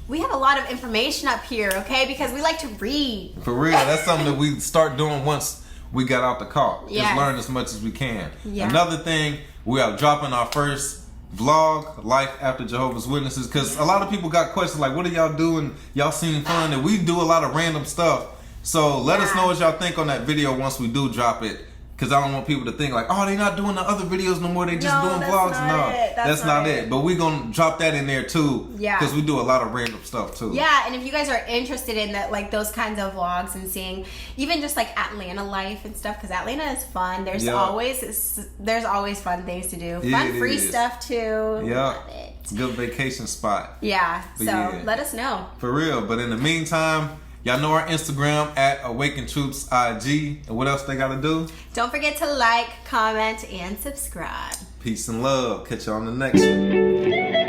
Speaker 2: we have a lot of information up here, okay, because we like to read.
Speaker 1: For real, that's something that we start doing once we got out the cult. Just learn as much as we can. Another thing, we are dropping our first vlog, Life After Jehovah's Witnesses, because a lot of people got questions like, what are y'all doing? Y'all seem fun, and we do a lot of random stuff. So let us know what y'all think on that video once we do drop it. Because I don't want people to think like, oh, they're not doing the other videos no more. They just doing vlogs. No, that's not it. But we're going to drop that in there too. Yeah. Because we do a lot of random stuff too.
Speaker 2: Yeah, and if you guys are interested in that, like those kinds of vlogs and seeing even just like Atlanta life and stuff, because Atlanta is fun. There's always fun things to do. Fun free stuff too.
Speaker 1: Yeah. Good vacation spot.
Speaker 2: Yeah. But so let us know.
Speaker 1: For real. But in the meantime, Y'all know our Instagram at Awaken Truths IG. And what else they gotta do?
Speaker 2: Don't forget to like, comment, and subscribe.
Speaker 1: Peace and love. Catch you on the next one.